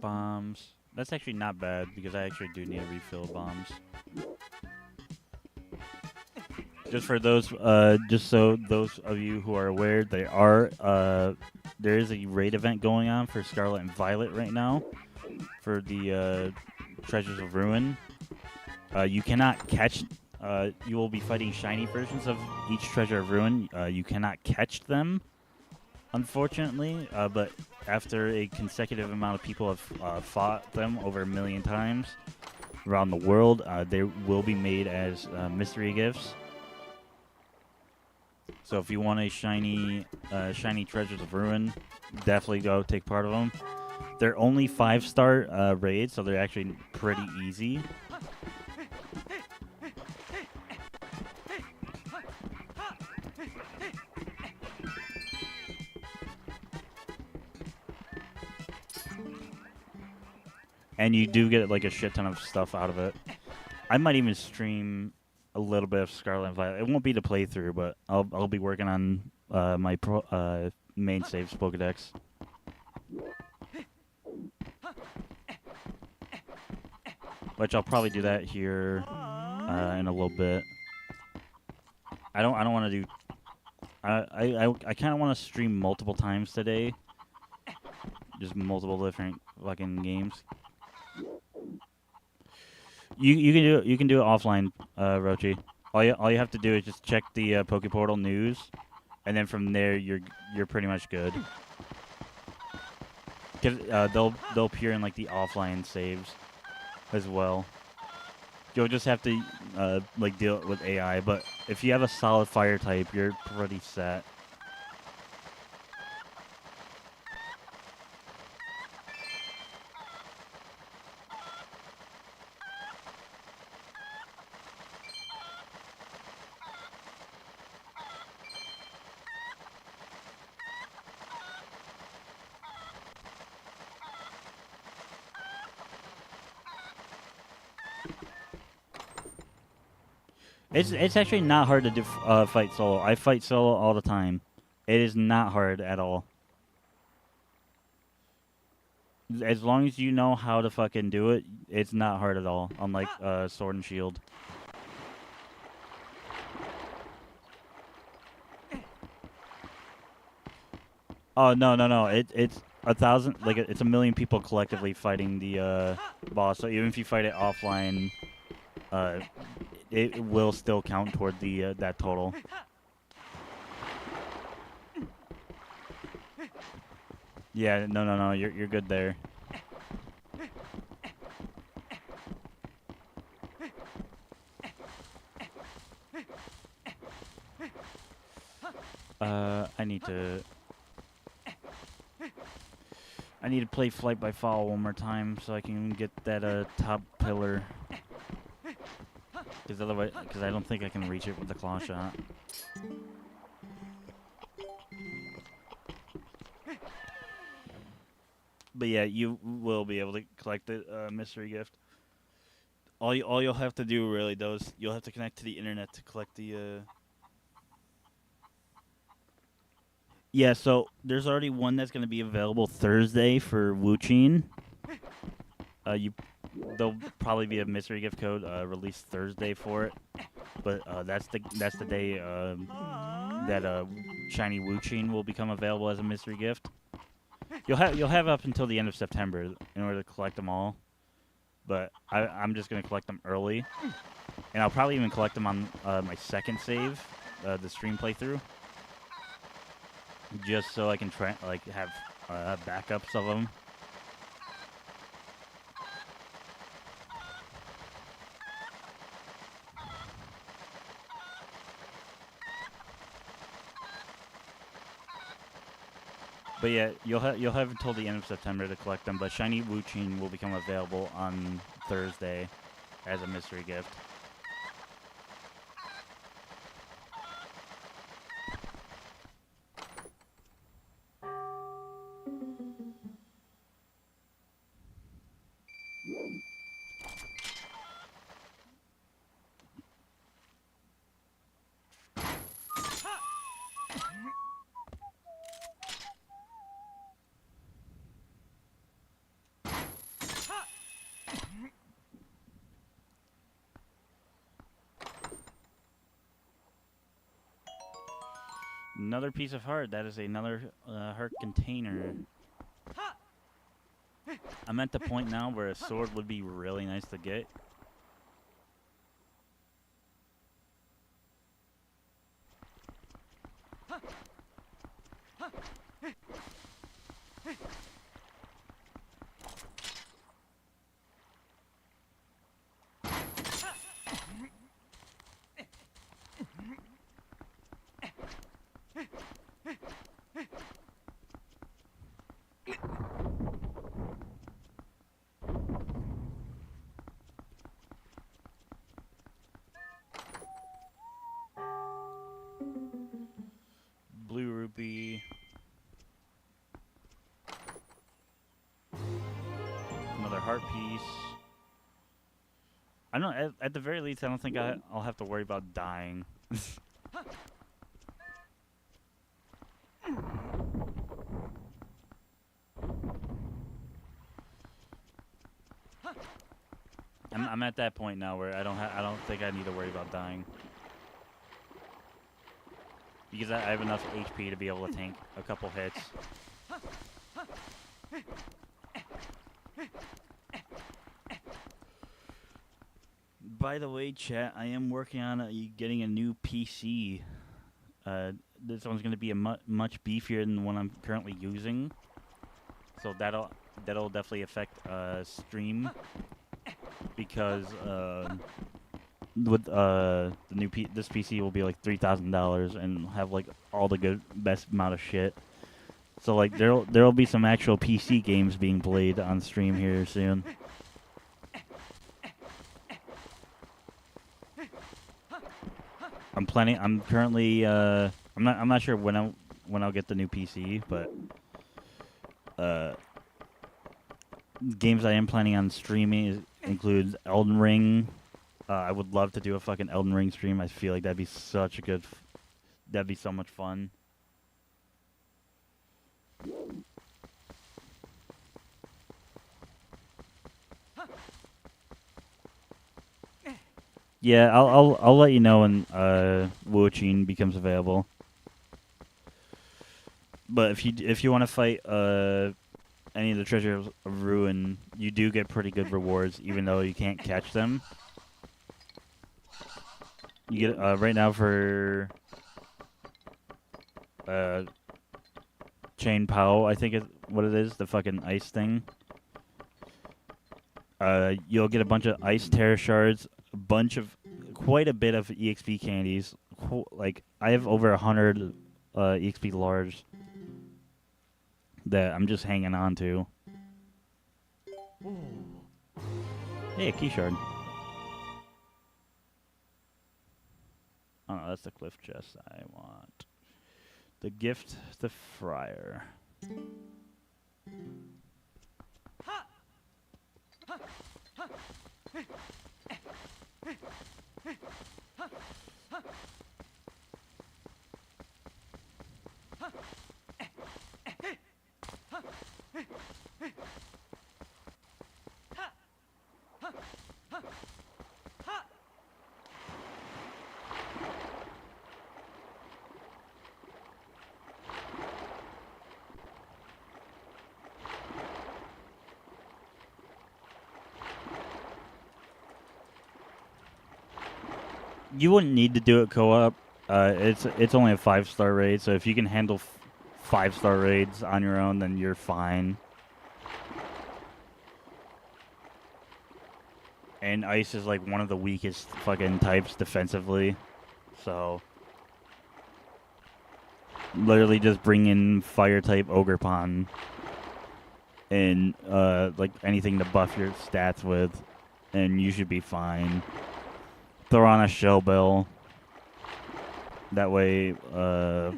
Bombs. That's actually not bad, because I actually do need a refill of bombs. Just for those, just so those of you who are aware, there is a raid event going on for Scarlet and Violet right now, for the Treasures of Ruin. You cannot catch. You will be fighting shiny versions of each Treasure of Ruin. You cannot catch them, unfortunately, but after a consecutive amount of people have fought them over 1 million times around the world, they will be made as mystery gifts. So if you want a shiny Treasures of Ruin, definitely go take part of them. They're only 5-star raids, so they're actually pretty easy. and you do get like a shit ton of stuff out of it. I might even stream a little bit of Scarlet and Violet. It won't be the playthrough, but I'll be working on my main saves Pokedex. Which I'll probably do that here in a little bit. I don't want to do. I kind of want to stream multiple times today. Just multiple different fucking games. You can do it offline, Rochi. All you have to do is just check the Pokeportal news, and then from there you're pretty much good. Cause they'll appear in like the offline saves as well. You'll just have to like deal with AI, but if you have a solid fire type, you're pretty set. It's actually not hard to do fight solo. I fight solo all the time. It is not hard at all. As long as you know how to fucking do it, it's not hard at all. Unlike Sword and Shield. Oh no! It's 1,000. Like it's a million people collectively fighting the boss. So even if you fight it offline, it will still count toward the that total. Yeah, no, you're good there. I need to play Flight by Fall one more time so I can get that top pillar. Because otherwise, I don't think I can reach it with the claw shot. But yeah, you will be able to collect the mystery gift. All you'll have to do really though is you'll have to connect to the internet to collect the. Yeah, so there's already one that's going to be available Thursday for Wuchin. There'll probably be a mystery gift code released Thursday for it, but that's the day that shiny Wuchin will become available as a mystery gift. You'll have up until the end of September in order to collect them all, but I'm just gonna collect them early, and I'll probably even collect them on my second save, the stream playthrough, just so I can try have backups of them. But yeah, you'll have until the end of September to collect them. But shiny Wuchin will become available on Thursday as a mystery gift. Another piece of heart. That is another heart container. I'm at the point now where a sword would be really nice to get. heart piece. I don't. At the very least, I don't think I'll have to worry about dying. I'm at that point now where I don't think I need to worry about dying. Because I have enough HP to be able to tank a couple hits. By the way, chat, I am working on getting a new PC. This one's going to be much beefier than the one I'm currently using. So that'll definitely affect stream. Because with the new this PC will be like $3,000 and have like all the best amount of shit. So like there'll be some actual PC games being played on stream here soon. I'm currently I'm not sure when I'll get the new PC, but games I am planning on streaming include Elden Ring. I would love to do a fucking Elden Ring stream. I feel like that'd be that'd be so much fun. Yeah, I'll let you know when Wuoqin becomes available. But if you want to fight any of the Treasures of Ruin, you do get pretty good rewards, even though you can't catch them. You get right now for Chain Pao, I think is what it is, the fucking ice thing. You'll get a bunch of ice terror shards, quite a bit of EXP candies. Like I have over 100 EXP large that I'm just hanging on to. Hey, a key shard. Oh, that's the cliff chest I want. The gift, the friar. You wouldn't need to do it co-op. It's only a 5-star raid, so if you can handle 5-star raids on your own, then you're fine. And ice is like one of the weakest fucking types defensively, so literally just bring in fire type Ogrepon and like anything to buff your stats with, and you should be fine. Throw on a shell bell. That way, throw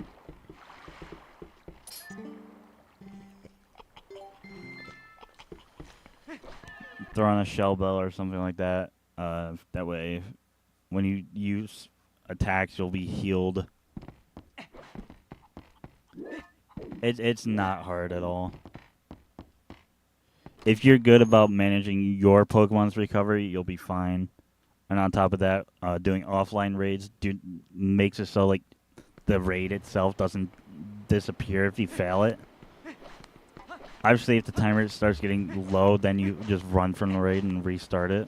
on a shell bell or something like that. That way, when you use attacks, you'll be healed. It's not hard at all. If you're good about managing your Pokemon's recovery, you'll be fine. And on top of that, doing offline raids makes it so like the raid itself doesn't disappear if you fail it. Obviously, if the timer starts getting low, then you just run from the raid and restart it.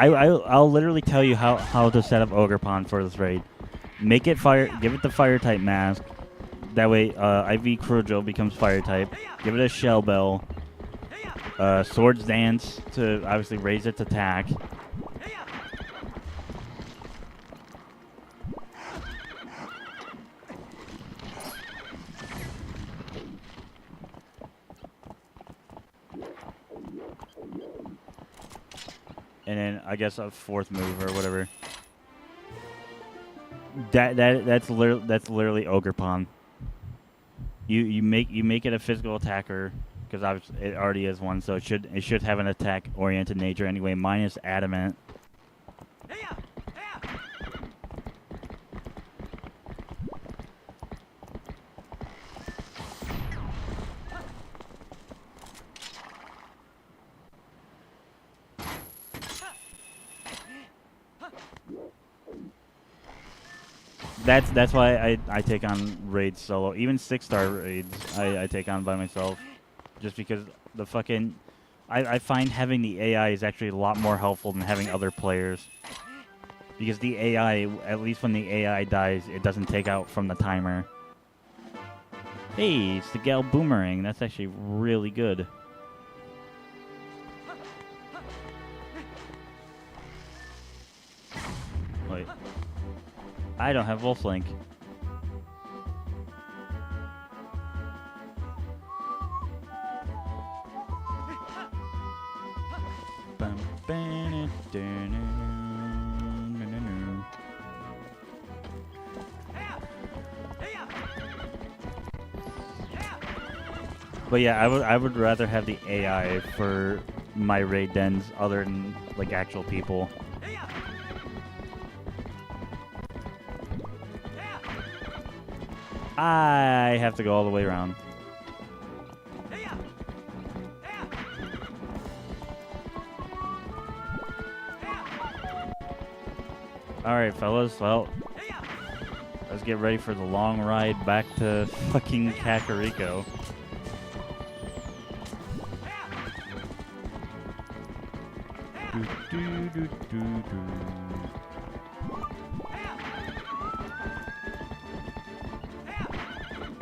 I'll literally tell you how to set up Ogrepon for this raid. Make it fire. Give it the fire type mask. That way, IV Crujo becomes fire type. Give it a shell bell. Swords dance to obviously raise its attack. and then I guess a fourth move or whatever. That's literally ogre pawn. You make it a physical attacker because obviously it already is one, so it should have an attack oriented nature anyway. Minus adamant. That's why I take on raids solo. Even 6-star raids I take on by myself. Just because the fucking... I find having the AI is actually a lot more helpful than having other players. Because the AI, at least when the AI dies, it doesn't take out from the timer. Hey, it's the Gal Boomerang. That's actually really good. Wait. I don't have Wolf Link. But yeah, I would rather have the AI for my raid dens other than like actual people. I have to go all the way around. Alright, fellas, well, let's get ready for the long ride back to fucking Kakariko.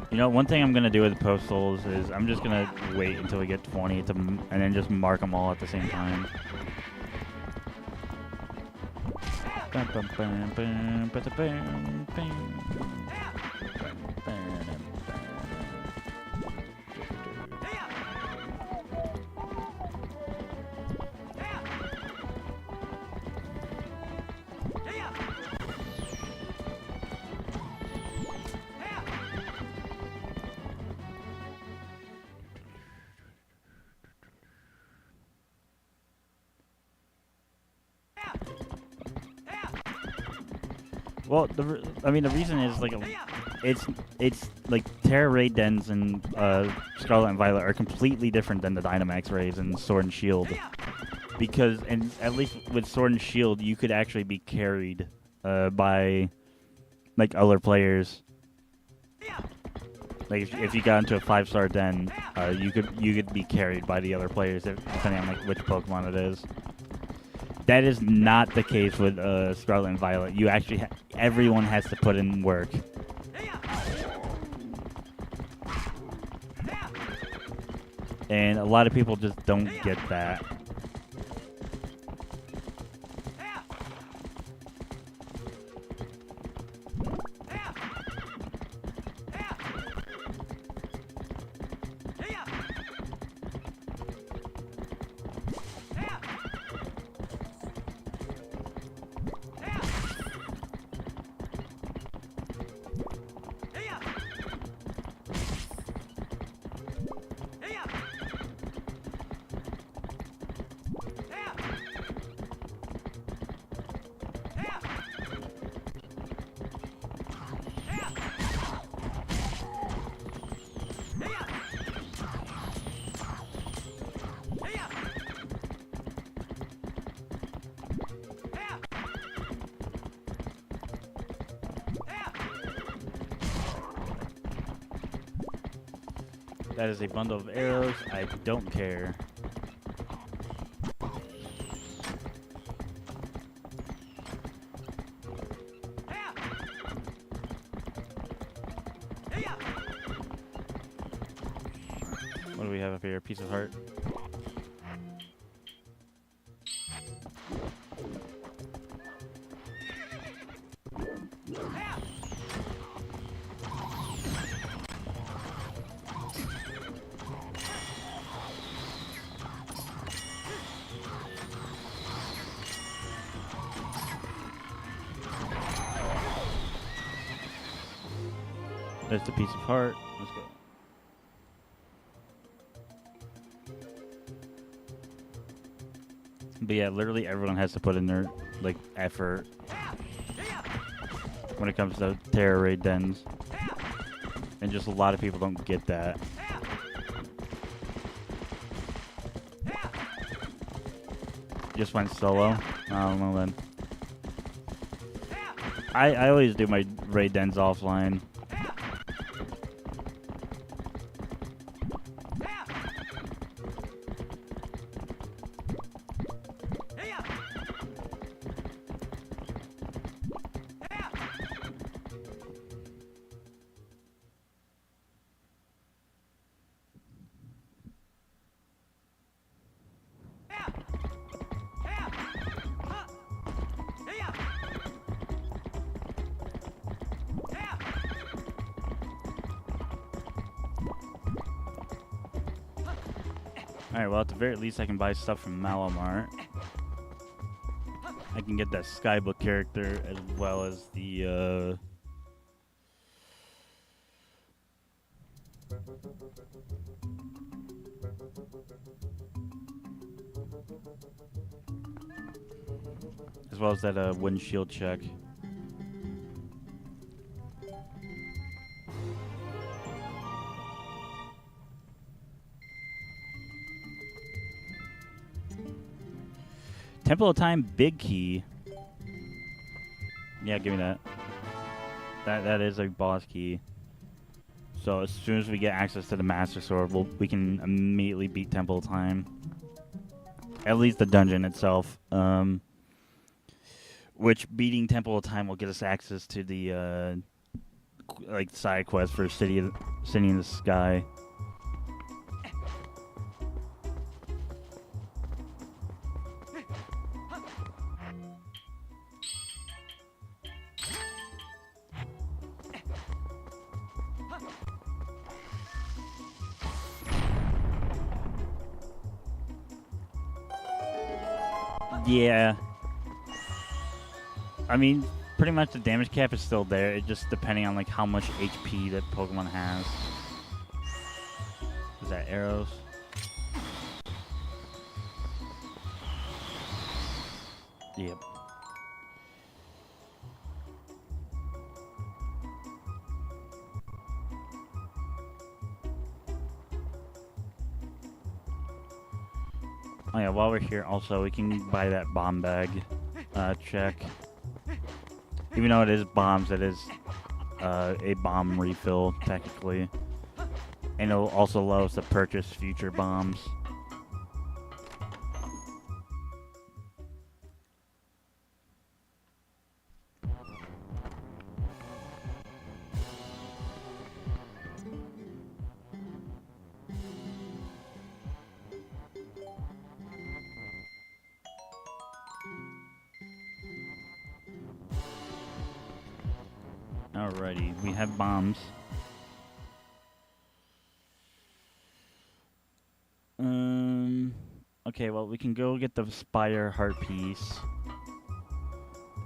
You know, one thing I'm going to do with the postals is I'm just going to wait until we get 20 and then just mark them all at the same time. Well, I mean, the reason is like it's like Terra raid dens and Scarlet and Violet are completely different than the Dynamax raids and Sword and Shield, because and at least with Sword and Shield you could actually be carried by like other players. Like if you got into a 5-star den, you could be carried by the other players depending on like which Pokemon it is. That is not the case with Scarlet and Violet. You actually everyone has to put in work. And a lot of people just don't get that. That is a bundle of arrows. I don't care. What do we have up here? Piece of heart. There's the piece of heart. Let's go. But yeah, literally everyone has to put in their like effort when it comes to terror raid dens, and just a lot of people don't get that. Just went solo. I don't know then. I always do my raid dens offline. Alright, well at the very least I can buy stuff from Malamart. I can get that Skybook character as well as the as well as that windshield check. Temple of Time big key. Yeah, give me that. That is a boss key. So as soon as we get access to the Master Sword, we can immediately beat Temple of Time. At least the dungeon itself. Which beating Temple of Time will get us access to the like side quest for City in the Sky. Yeah. I mean, pretty much the damage cap is still there. It just depending on like how much HP that Pokemon has. Is that arrows? Yep. Oh yeah, while we're here also we can buy that bomb bag check. Even though it is bombs, it is a bomb refill technically. And it'll also allow us to purchase future bombs. Alrighty, we have bombs. Okay, well, we can go get the Spire Heart Piece.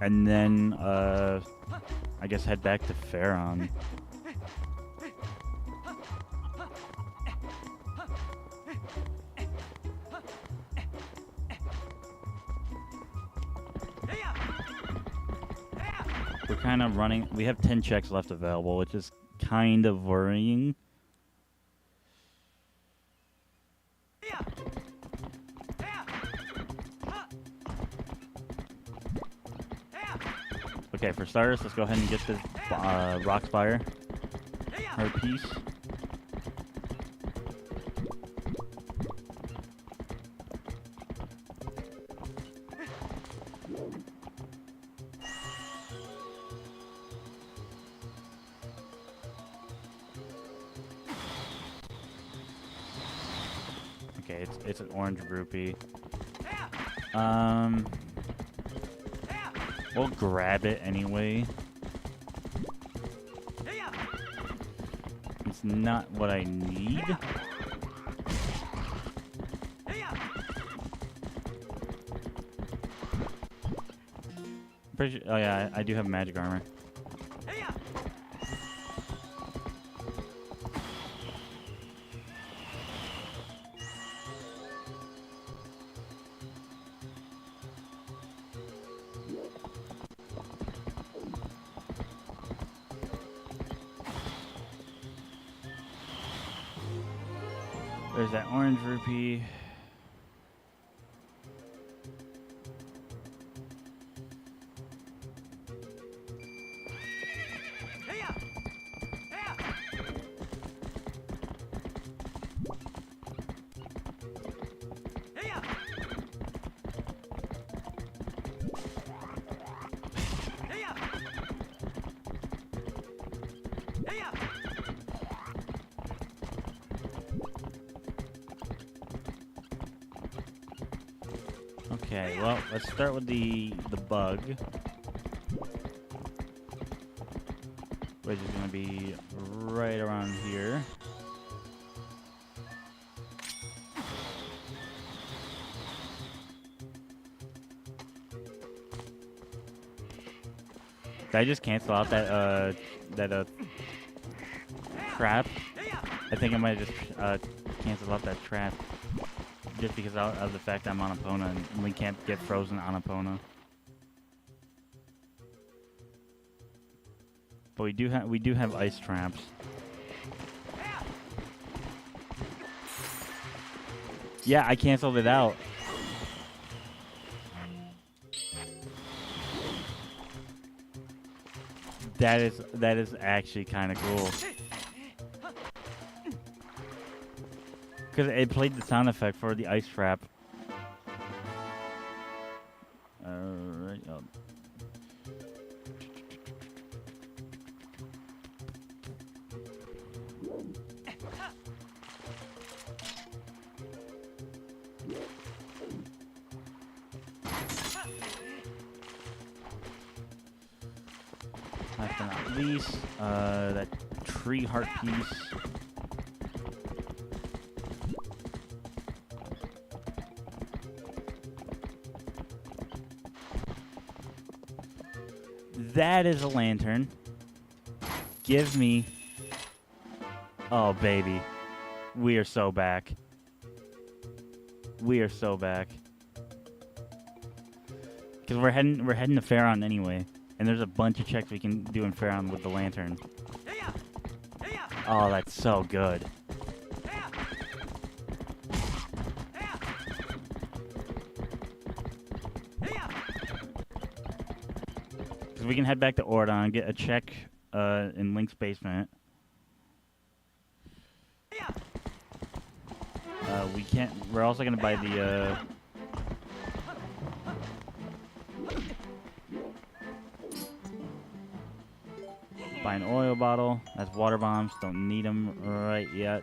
And then, I guess head back to Pharaon. We're kind of running. We have 10 checks left available, which is kind of worrying. Okay, for starters, let's go ahead and get this Rock Spire Heart Piece. Okay, it's an orange rupee. We'll grab it anyway. It's not what I need. Pretty sure, oh yeah, I do have magic armor. There's that orange rupee. Okay, well, let's start with the bug, which is going to be right around here. Did I just cancel out that trap? I think I might have just cancel out that trap. Just because of the fact I'm on Epona and we can't get frozen on Epona. But we do have ice traps. Yeah, I canceled it out. That is actually kind of cool. Because it played the sound effect for the ice trap. Alright. Oh. Last but not least, that tree heart piece. That is a lantern. Give me... Oh, baby. We are so back. We are so back. Because we're heading to Pharaon anyway. And there's a bunch of checks we can do in Pharaon with the lantern. Oh, that's so good. We can head back to Ordon, get a check in Link's basement. We can't. We're also gonna buy the. Buy an oil bottle. That's water bombs. Don't need them right yet.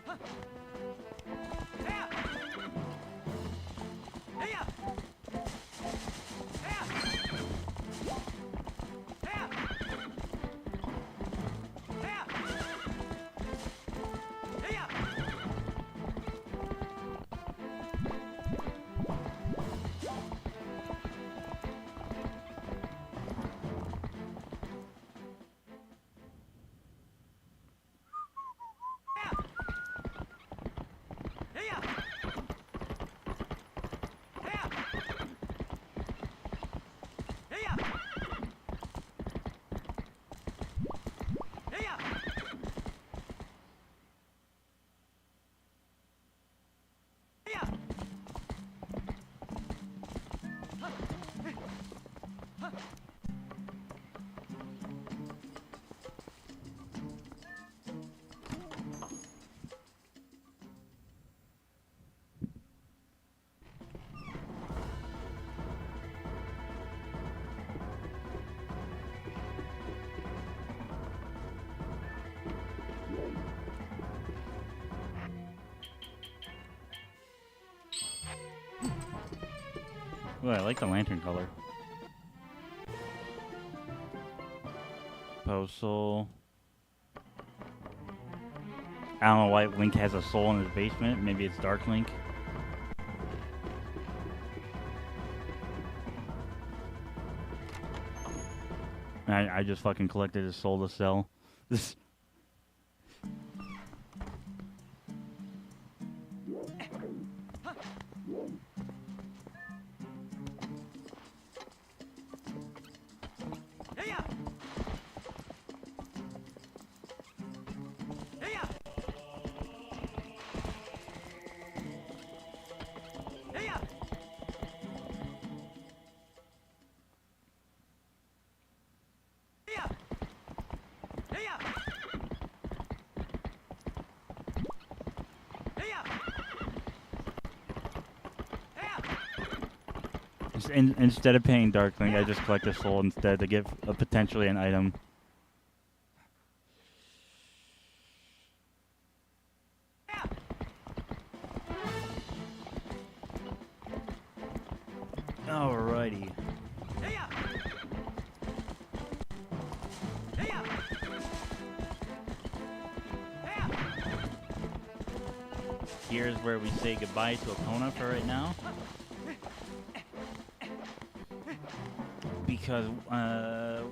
Ooh, I like the lantern color. Postal. I don't know why Link has a soul in his basement. Maybe it's Dark Link. I just fucking collected his soul to sell. This. Instead of paying Darkling, I just collect a soul instead to give potentially an item. Alrighty. Here's where we say goodbye to Epona for right now. Because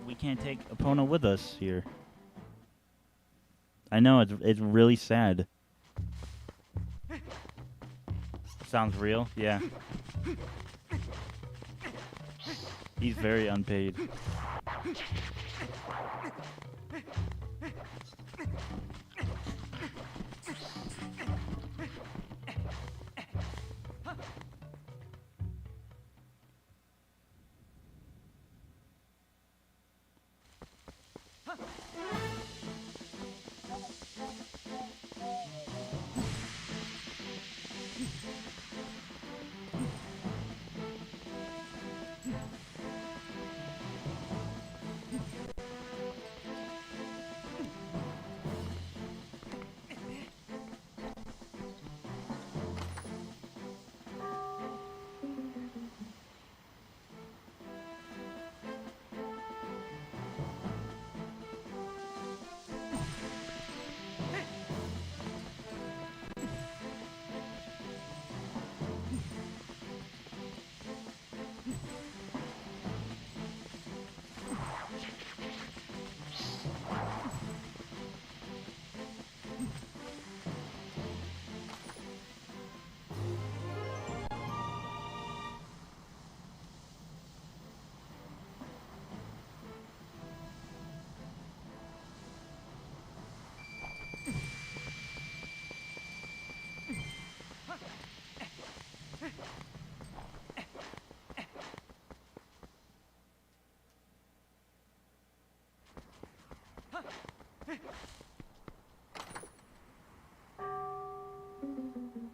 we can't take Epona with us here. I know, it's really sad. Sounds real? Yeah. He's very unpaid.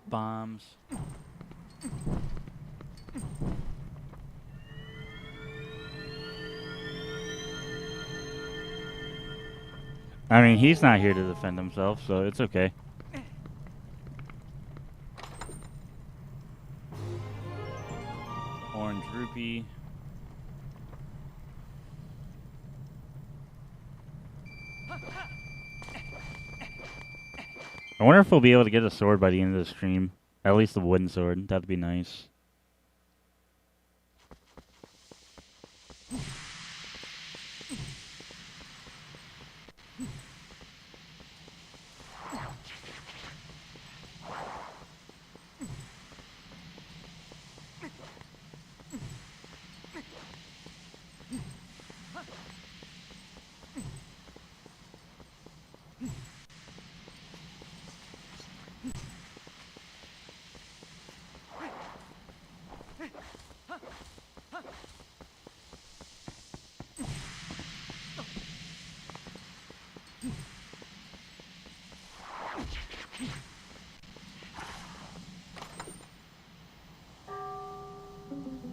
Bombs. I mean, he's not here to defend himself, so it's okay. Orange rupee. I wonder if we'll be able to get a sword by the end of the stream. At least a wooden sword. That'd be nice.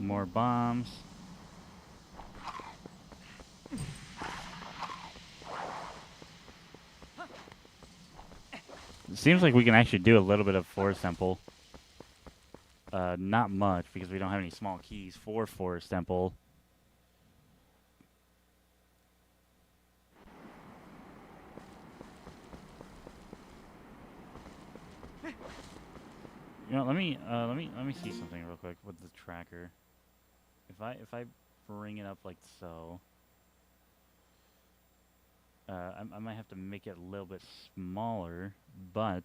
More bombs. It seems like we can actually do a little bit of Forest Temple. Not much, because we don't have any small keys for Forest Temple. You know, let me see something real quick with the tracker. If I bring it up like so, I might have to make it a little bit smaller, but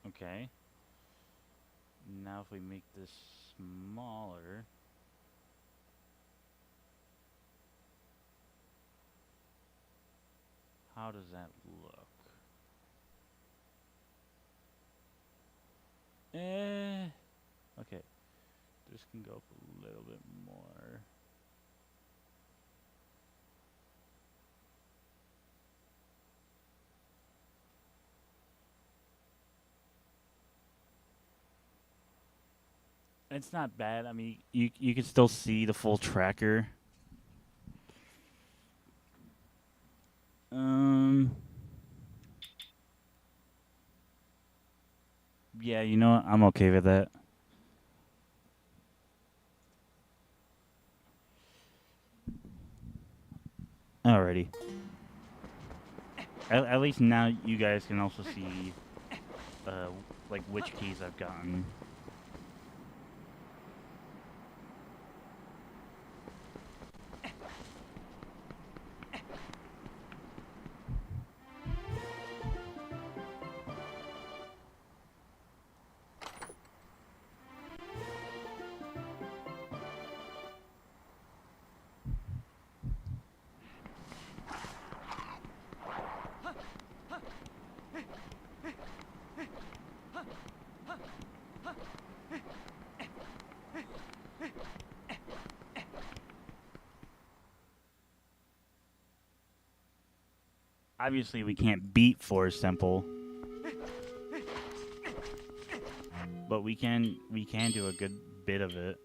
okay. Now if we make this smaller. How does that look? Okay. This can go up a little bit more. It's not bad. I mean, you can still see the full tracker. Yeah, you know what? I'm okay with that. Alrighty. At least now you guys can also see, like which keys I've gotten. Obviously, we can't beat Forest Temple, but we can do a good bit of it.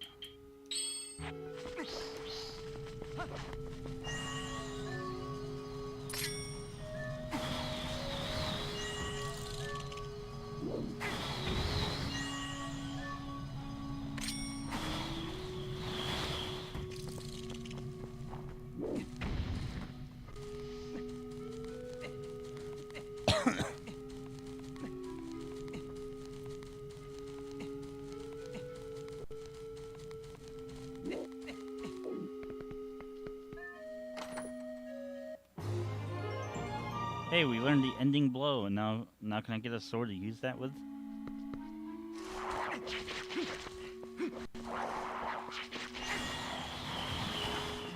Hey, we learned the ending blow, and now can I get a sword to use that with?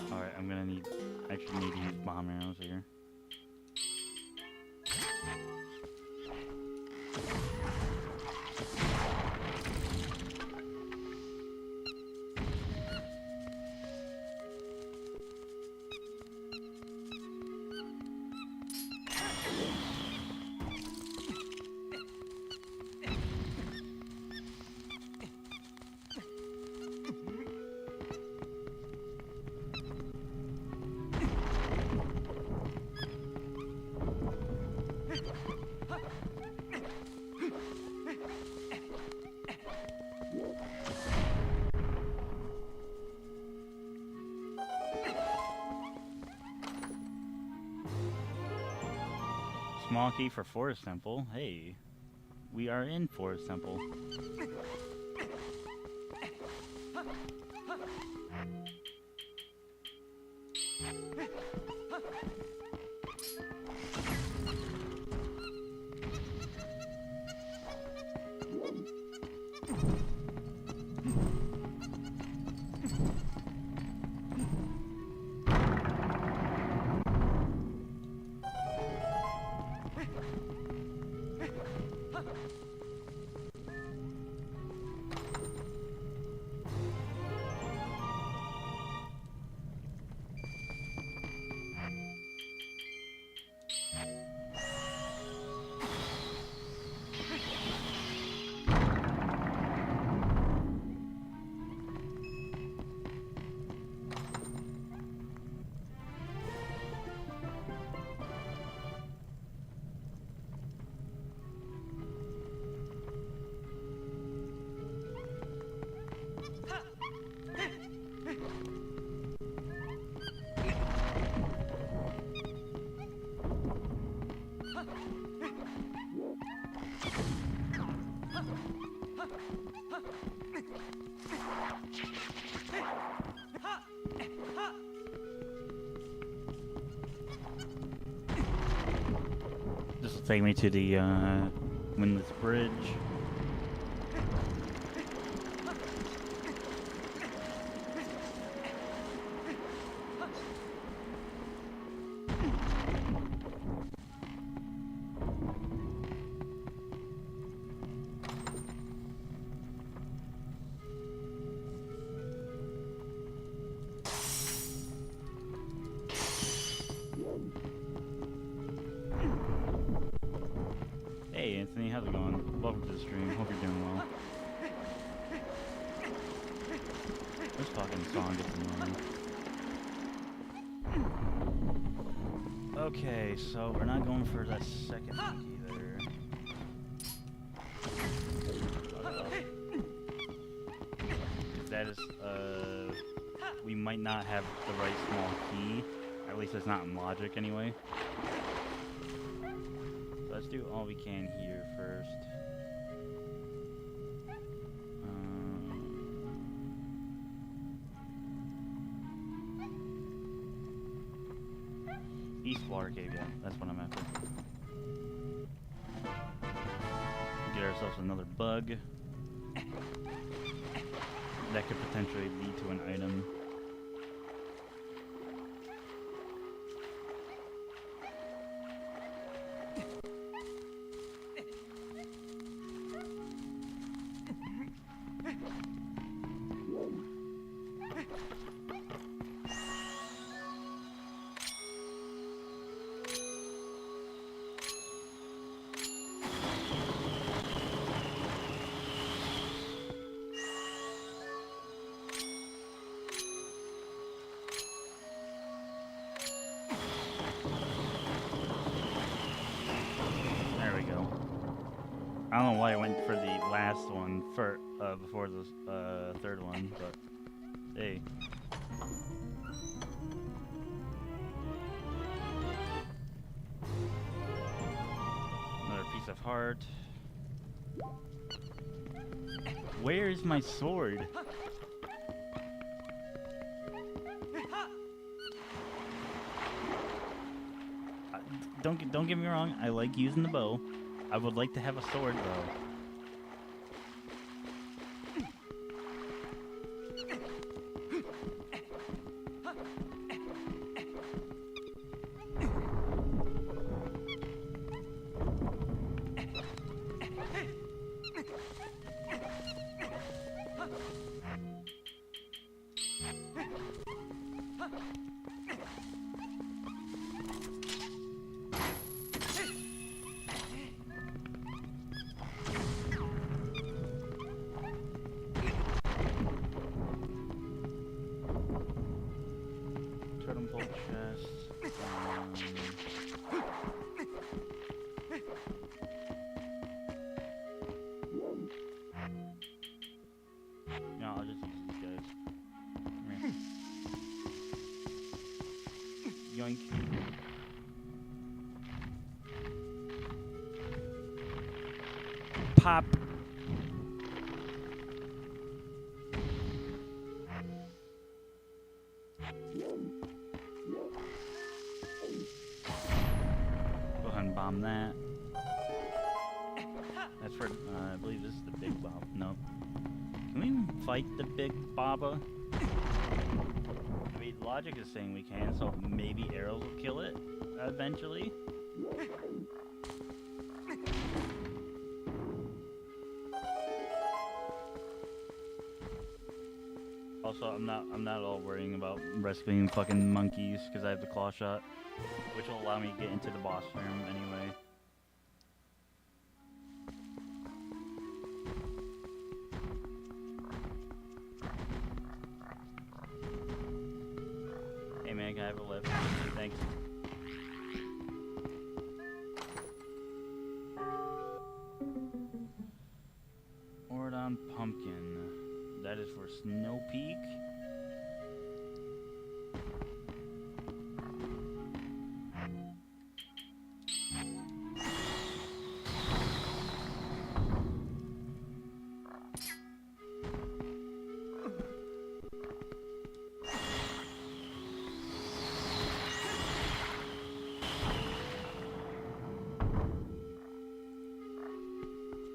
Alright, I'm gonna actually need to use bomb arrows here. Small key for Forest Temple. Hey, we are in Forest Temple. This will take me to the Windless Bridge. This fucking song gets annoying. Okay, so we're not going for that second monkey there. That is, we might not have the right small key. At least it's not in logic anyway. So let's do all we can here first. East Water Cave, yeah, that's what I'm after. Get ourselves another bug. That could potentially lead to an item. I don't know why I went for the last one for before the third one, but hey. Another piece of heart. Where is my sword? Don't get me wrong, I like using the bow. I would like to have a sword, though. I'll just use these guys. Come here. Yoink. Pop. Go ahead and bomb that. That's for, I believe this is the big bomb. Nope. Can we even fight the big Baba? I mean, logic is saying we can, so maybe arrows will kill it eventually. Also, I'm not all worrying about rescuing fucking monkeys because I have the claw shot, which will allow me to get into the boss room anyway. Hey man, can I have a lift? Thanks. Ordon Pumpkin. That is for Snow Peak.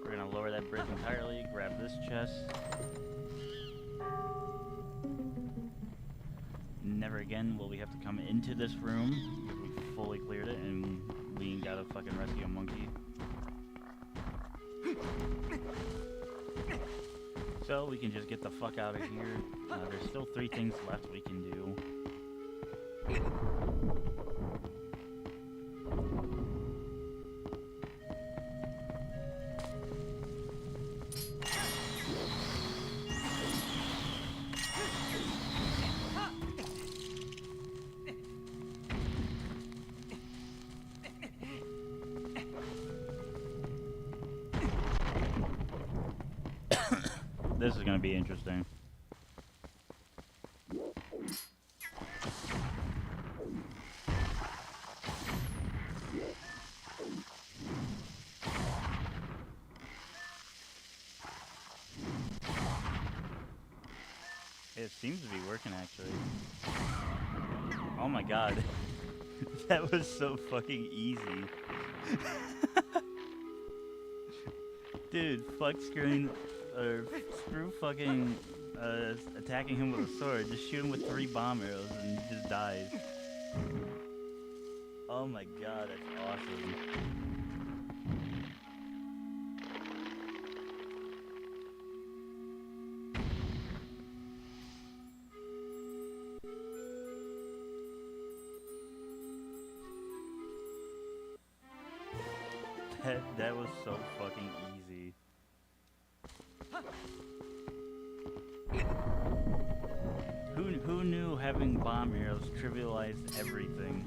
We're gonna lower that bridge entirely, grab this chest. Never again will we have to come into this room because we fully cleared it and we ain't gotta fucking rescue a monkey. So we can just get the fuck out of here. There's still 3 things left we can do. This is gonna be interesting. It seems to be working, actually. Oh my god. That was so fucking easy. Dude, fuck screwing, or screw fucking attacking him with a sword. Just shoot him with 3 bomb arrows and he just dies. Oh my god, that's awesome. That was so fucking easy. Who knew having bomb arrows trivialized everything?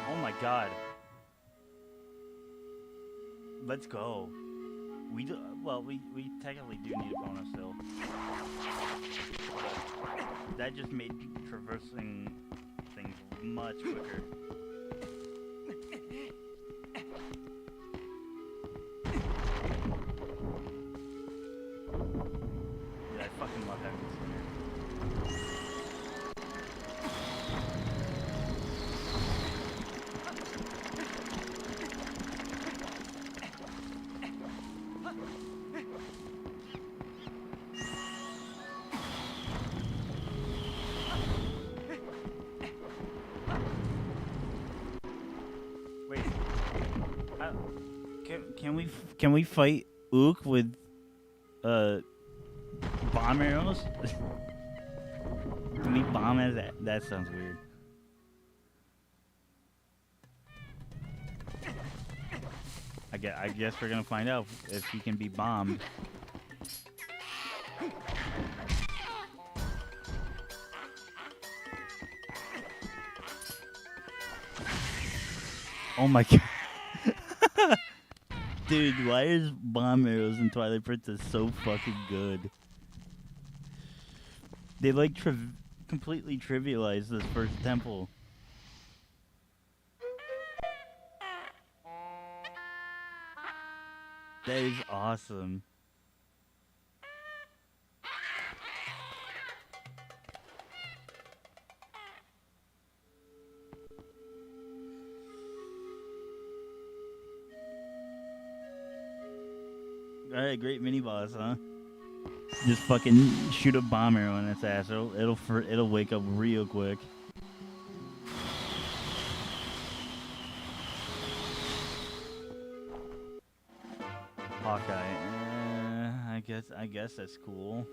Oh my god. Let's go. We do, well, we technically do need a bonus still. That just made traversing things much quicker. Yeah, I fucking love having this in here. Can we fight Ook with bomb arrows? Can we bomb as that? That sounds weird. I guess we're gonna find out if he can be bombed. Oh my god. Dude, why is bomb arrows in Twilight Princess so fucking good? They like completely trivialize this first temple. That is awesome. Alright, great mini boss, huh? Just fucking shoot a bomb arrow in its ass. It'll wake up real quick. Hawkeye. I guess that's cool.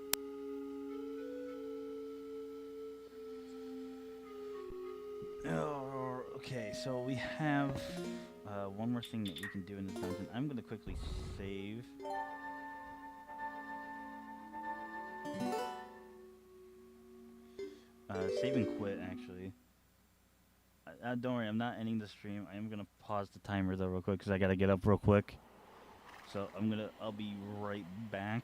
Oh, okay, so we have one more thing that we can do in this dungeon. I'm gonna quickly save. Save and quit, actually. Don't worry, I'm not ending the stream. I am gonna pause the timer though, real quick, because I gotta get up real quick. So I'll be right back.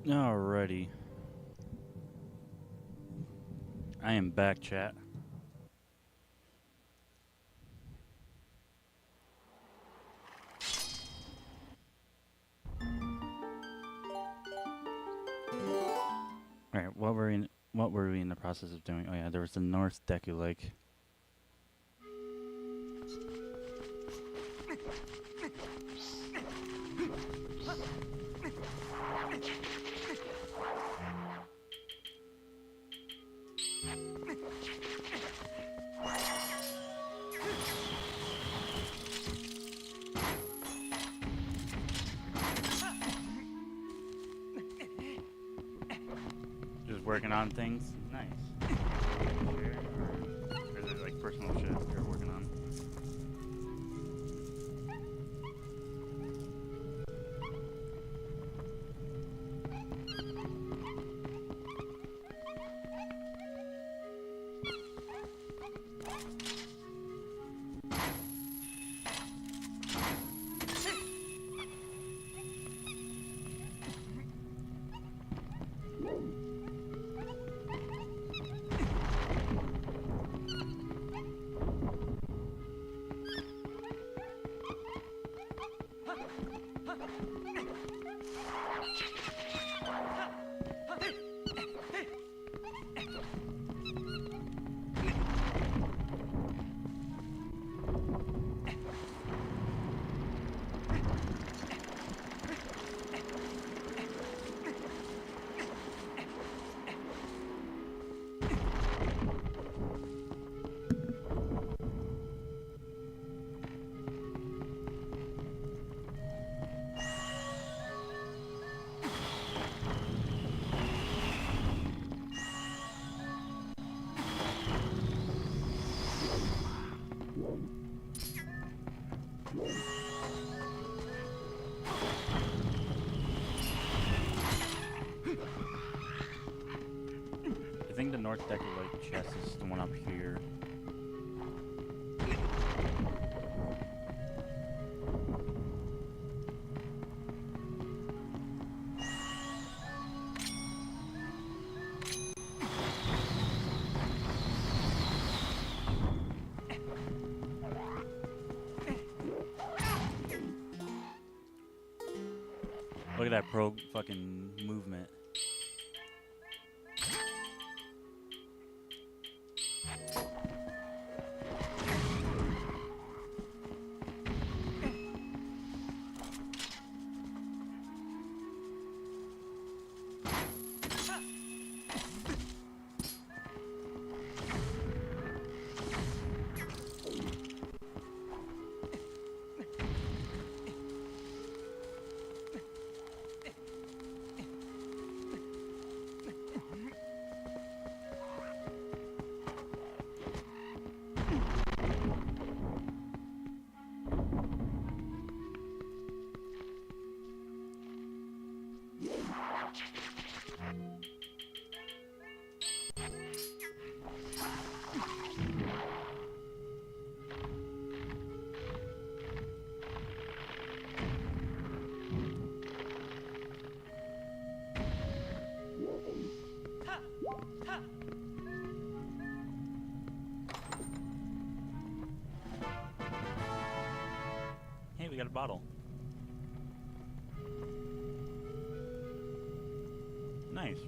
Alrighty. I am back, chat. Alright, what were we in the process of doing? Oh yeah, there was the North Deku Lake. Just working on things. Nice. Or is it like personal shit you're working on? I think the North Deku Lake chest is the one up here. Look at that pro fucking movement. Hey, we got a bottle. Nice.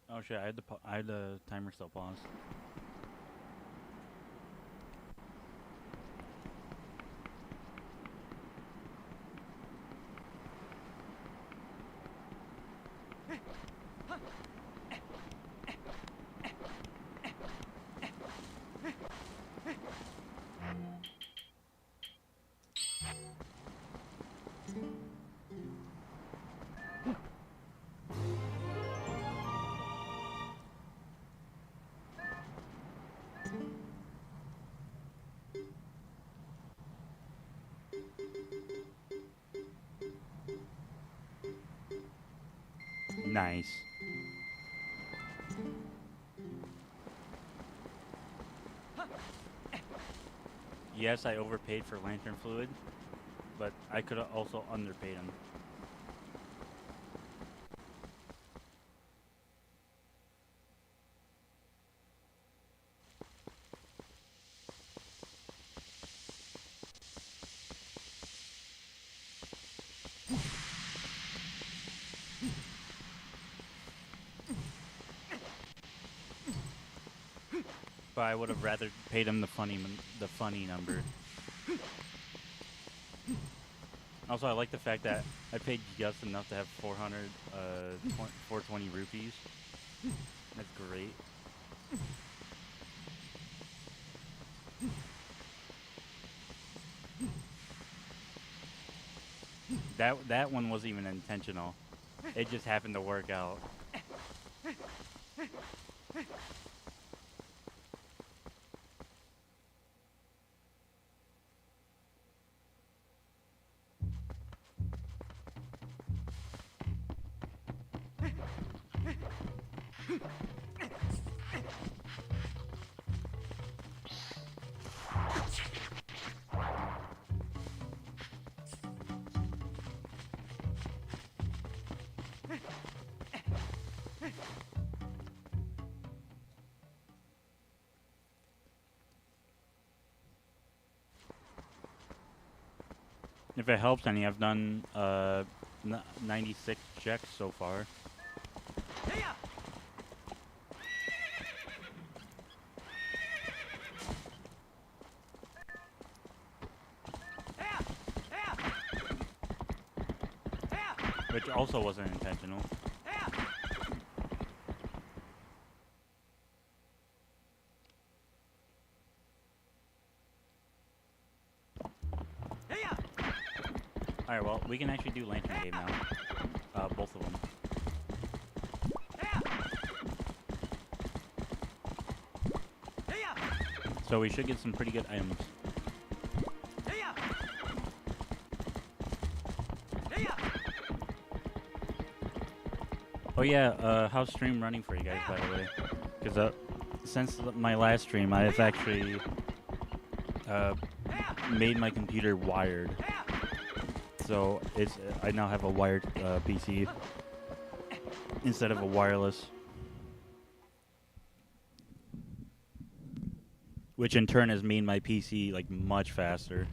Oh shit! I had the timer still paused. Nice. Yes, I overpaid for lantern fluid, but I could have also underpaid him. But I would have rather paid him the funny number. Also, I like the fact that I paid just enough to have 420 rupees. That's great. That one wasn't even intentional. It just happened to work out. If it helps any, I've done 96 checks so far. Which also wasn't intentional. Alright, well, we can actually do Lantern Game now. Both of them. So we should get some pretty good items. Oh yeah, how's stream running for you guys, by the way? Because since my last stream, I have actually made my computer wired. So I now have a wired PC instead of a wireless, which in turn has made my PC like much faster.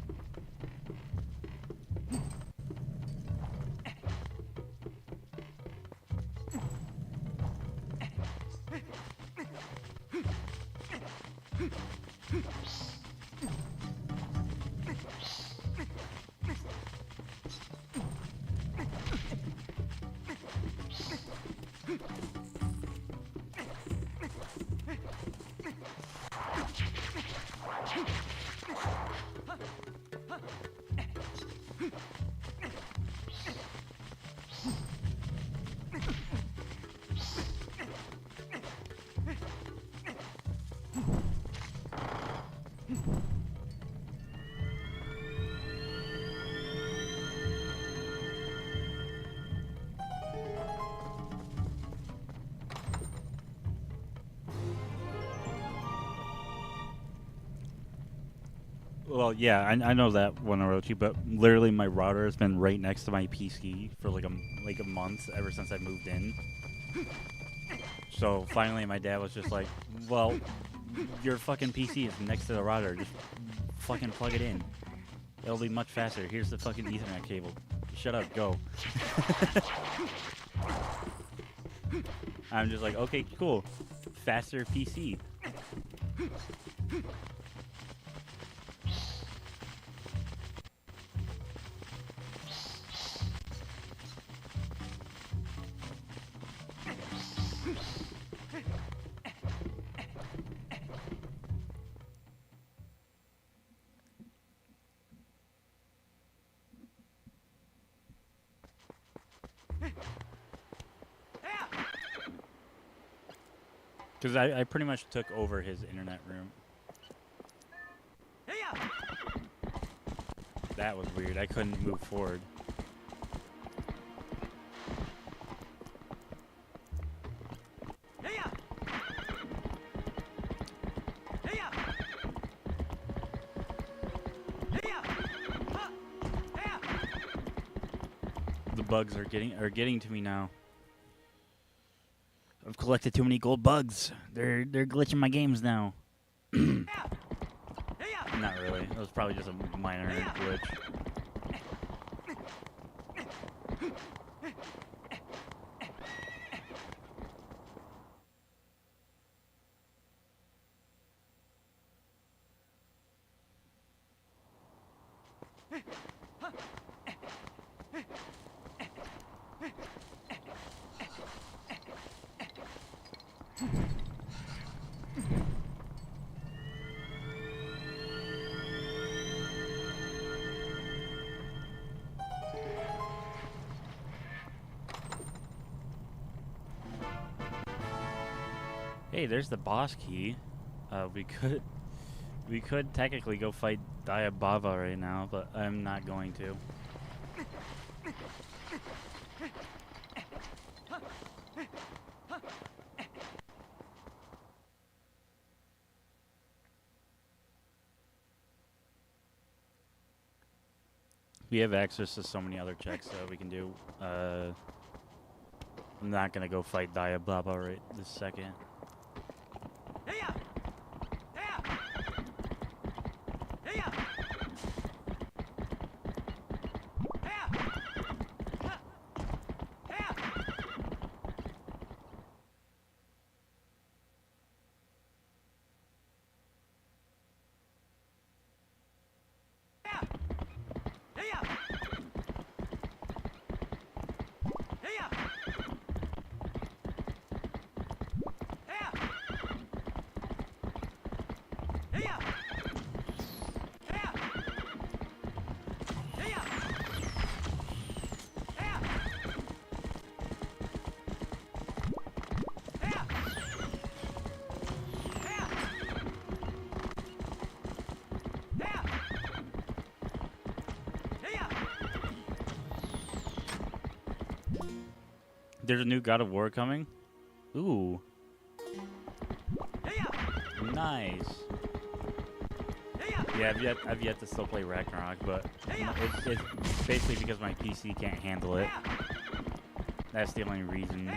Well, yeah, I know that one, Orochi, but literally my router has been right next to my PC for like a month ever since I moved in. So finally, my dad was just like, "Well, your fucking PC is next to the router. Just fucking plug it in. It'll be much faster. Here's the fucking Ethernet cable. Shut up, go." I'm just like, okay, cool, faster PC. Because I pretty much took over his internet room. That was weird. I couldn't move forward. The bugs are getting to me now. I've collected too many gold bugs. They're glitching my games now. Not really. It was probably just a minor glitch. Hey, there's the boss key. We could technically go fight Diababa right now, but I'm not going to. We have access to so many other checks that we can do. I'm not gonna go fight Diababa right this second. There's a new God of War coming? Ooh. Nice. Yeah, I've yet to still play Ragnarok, but it's basically because my PC can't handle it. That's the only reason.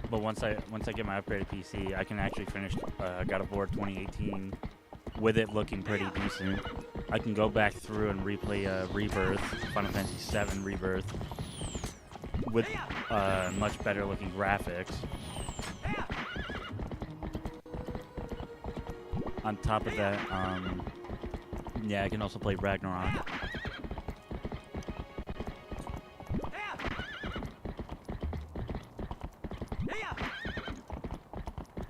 But once I get my upgraded PC, I can actually finish God of War 2018 with it looking pretty decent. I can go back through and replay Rebirth, Final Fantasy VII Rebirth, with much better looking graphics. On top of that, yeah, I can also play Ragnarok.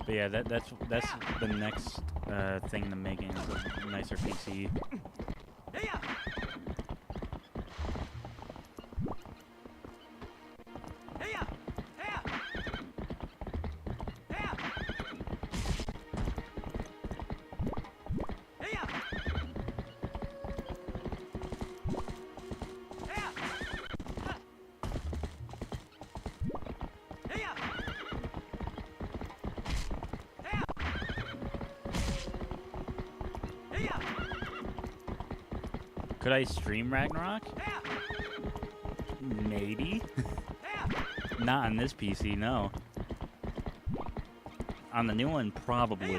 But yeah, that's the next thing to making is a nicer PC. Could I stream Ragnarok? Maybe. Not on this PC, no. On the new one, probably.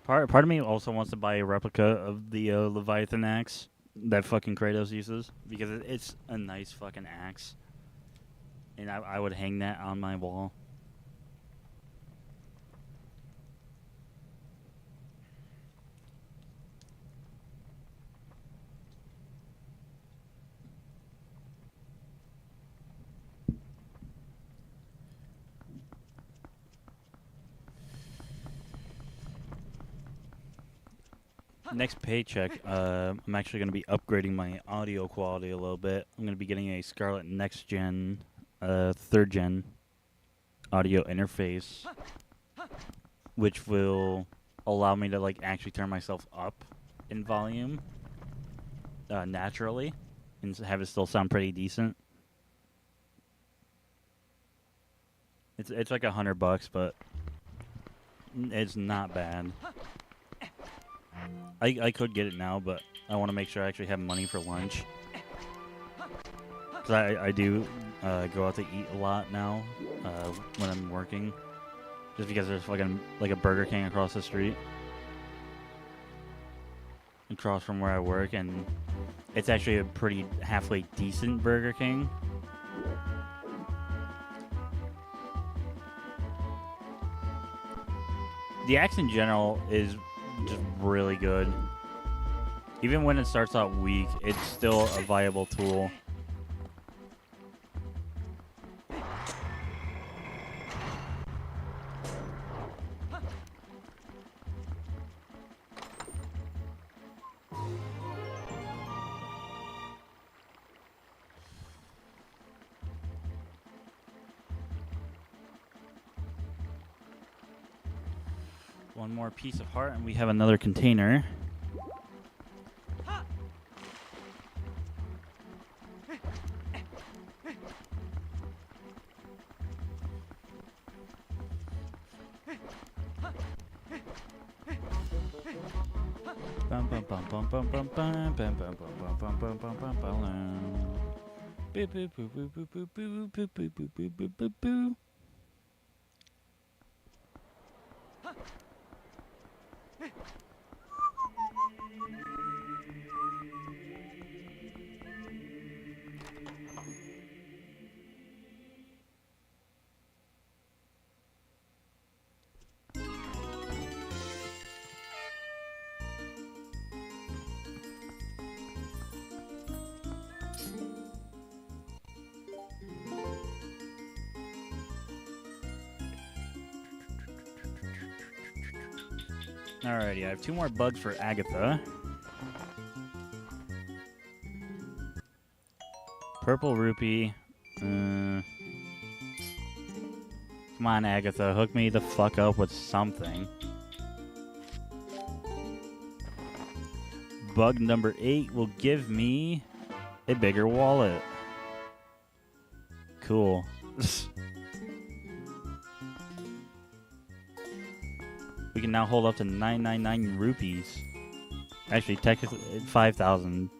Part of me also wants to buy a replica of the Leviathan axe that fucking Kratos uses, because it's a nice fucking axe, and I would hang that on my wall. next paycheck, I'm actually going to be upgrading my audio quality a little bit. I'm going to be getting a Scarlett Next Gen, 3rd Gen audio interface, which will allow me to like actually turn myself up in volume naturally and have it still sound pretty decent. It's like $100, but it's not bad. I could get it now, but I want to make sure I actually have money for lunch. Cause I do go out to eat a lot now when I'm working, just because there's fucking like a Burger King across the street, across from where I work, and it's actually a pretty halfway decent Burger King. The axe in general is just really good. Even when it starts out weak, it's still a viable tool. One more piece of heart, and we have another container. Bum bum bum bum bum bum bum bum bum bum bum bum bum bum bum. Boo boo boo boo boo boo boo boo boo boo boo boo boo boo. Alrighty, I have 2 more bugs for Agatha. Purple rupee. Come on, Agatha, hook me the fuck up with something. Bug number 8 will give me a bigger wallet. Cool. We can now hold up to 999 rupees. Actually, technically, 5,000.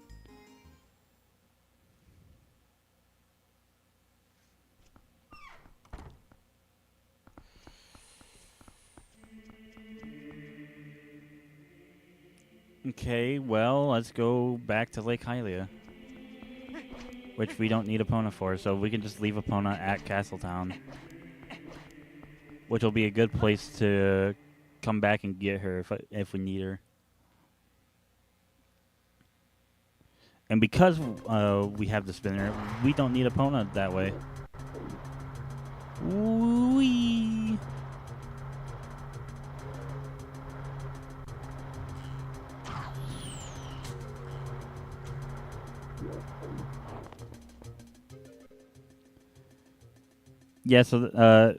Okay, well, let's go back to Lake Hylia, which we don't need Epona for, so we can just leave Epona at Castletown, which will be a good place to come back and get her if we need her. And because we have the spinner, we don't need Epona that way. Whee! Yeah, so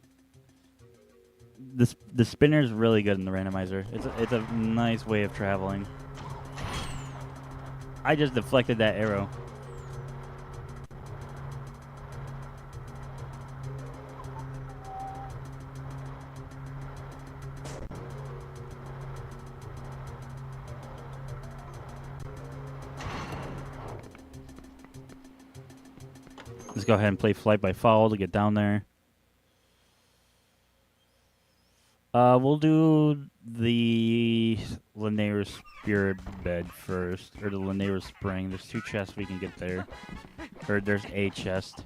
the spinner is really good in the randomizer. It's a nice way of traveling. I just deflected that arrow. Let's go ahead and play Flight by Fall to get down there. We'll do the Linnea Spirit Bed first, or the Linnea Spring. There's 2 chests we can get there. Or there's a chest.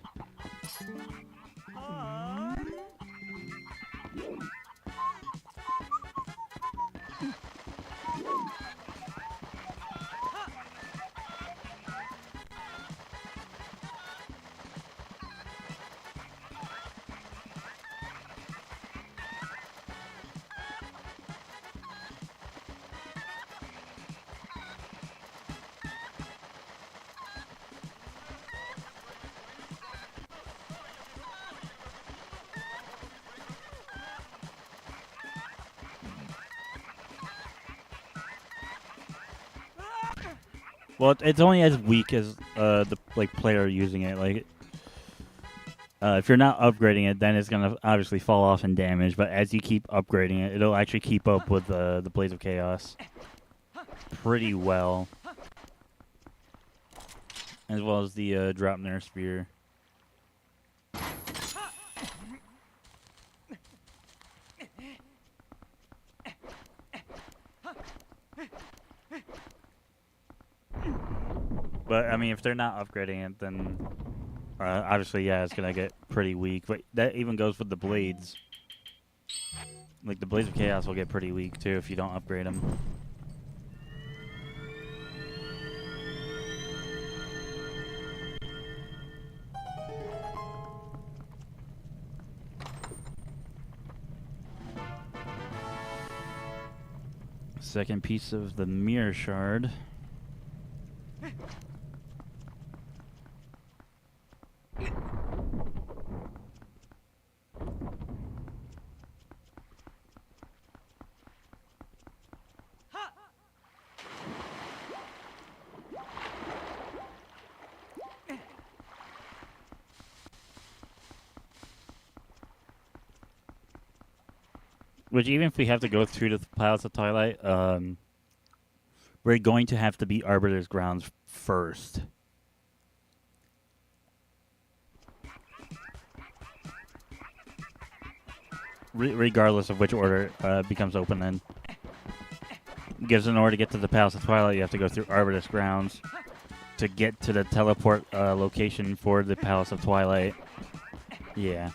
Well, it's only as weak as the player using it. Like, if you're not upgrading it, then it's gonna obviously fall off in damage. But as you keep upgrading it, it'll actually keep up with the Blades of Chaos pretty well, as well as the Draupnir Spear. But I mean, if they're not upgrading it, then obviously, yeah, it's gonna get pretty weak. But that even goes with the blades. Like the Blades of Chaos will get pretty weak too if you don't upgrade them. Second piece of the mirror shard. Which, even if we have to go through the Palace of Twilight, we're going to have to beat Arbiter's Grounds first. Regardless of which order becomes open then. Because in order to get to the Palace of Twilight, you have to go through Arbiter's Grounds to get to the teleport location for the Palace of Twilight. Yeah.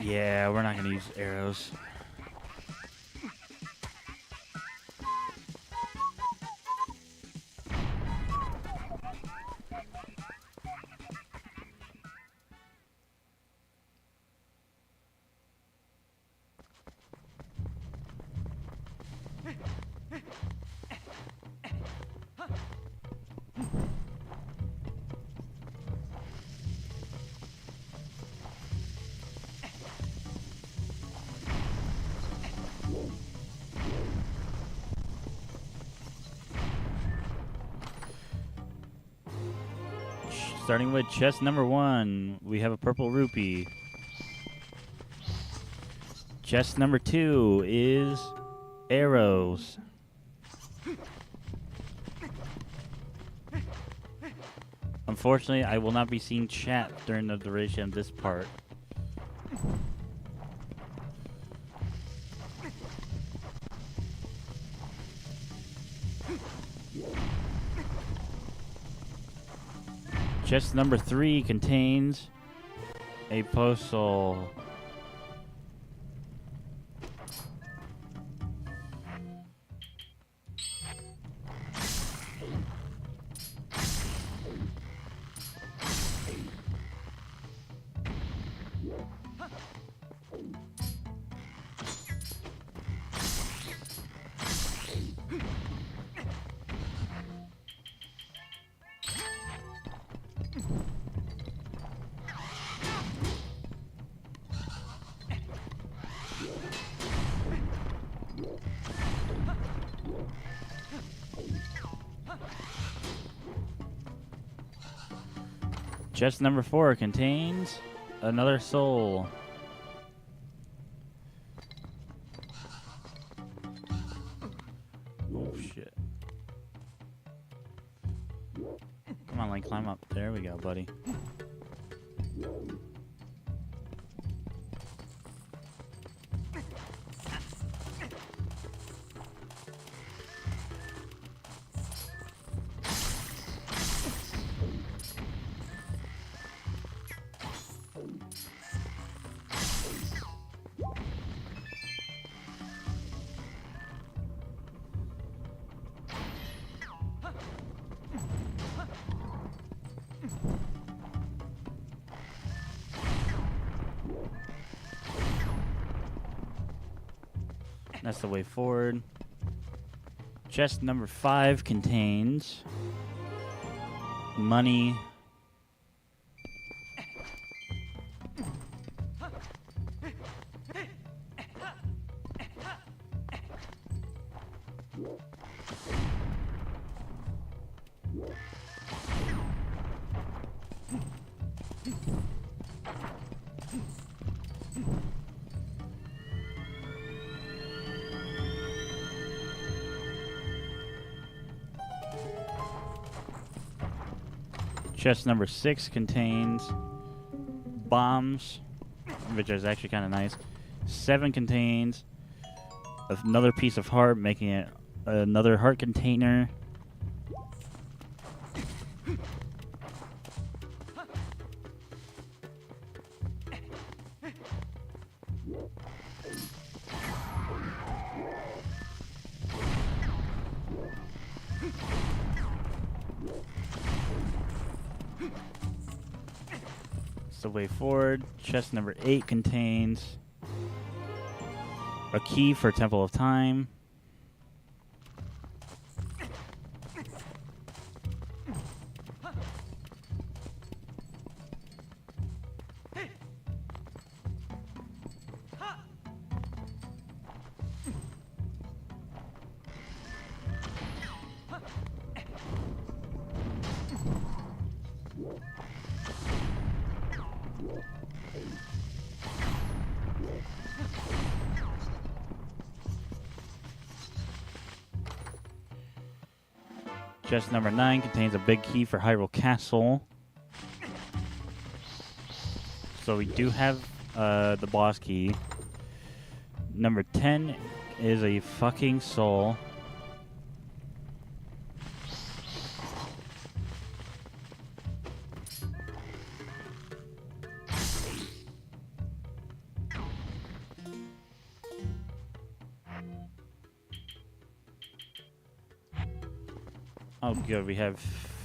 Yeah, we're not going to use arrows. Starting with chest number 1, we have a purple rupee. Chest number 2 is arrows. Unfortunately, I will not be seeing chat during the duration of this part. Chest number 3 contains a postal. Chest number 4 contains another soul. Oh shit. Come on, Link, climb up. There we go, buddy. That's the way forward. Chest number 5 contains money. Chest number 6 contains bombs, which is actually kind of nice. 7 contains another piece of heart, making it another heart container. That's the way forward. Chest number 8 contains a key for Temple of Time. Chest number 9 contains a big key for Hyrule Castle. So we do have the boss key. Number 10 is a fucking soul. Oh, good. We have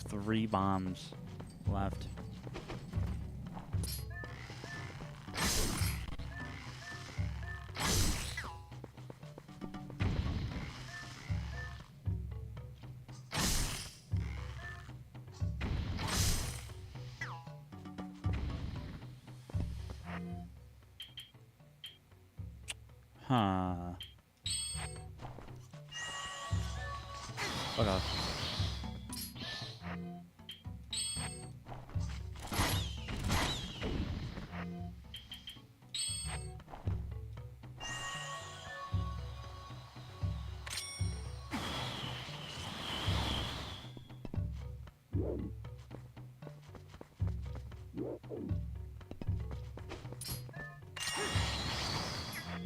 3 bombs left. Huh. Fuck off.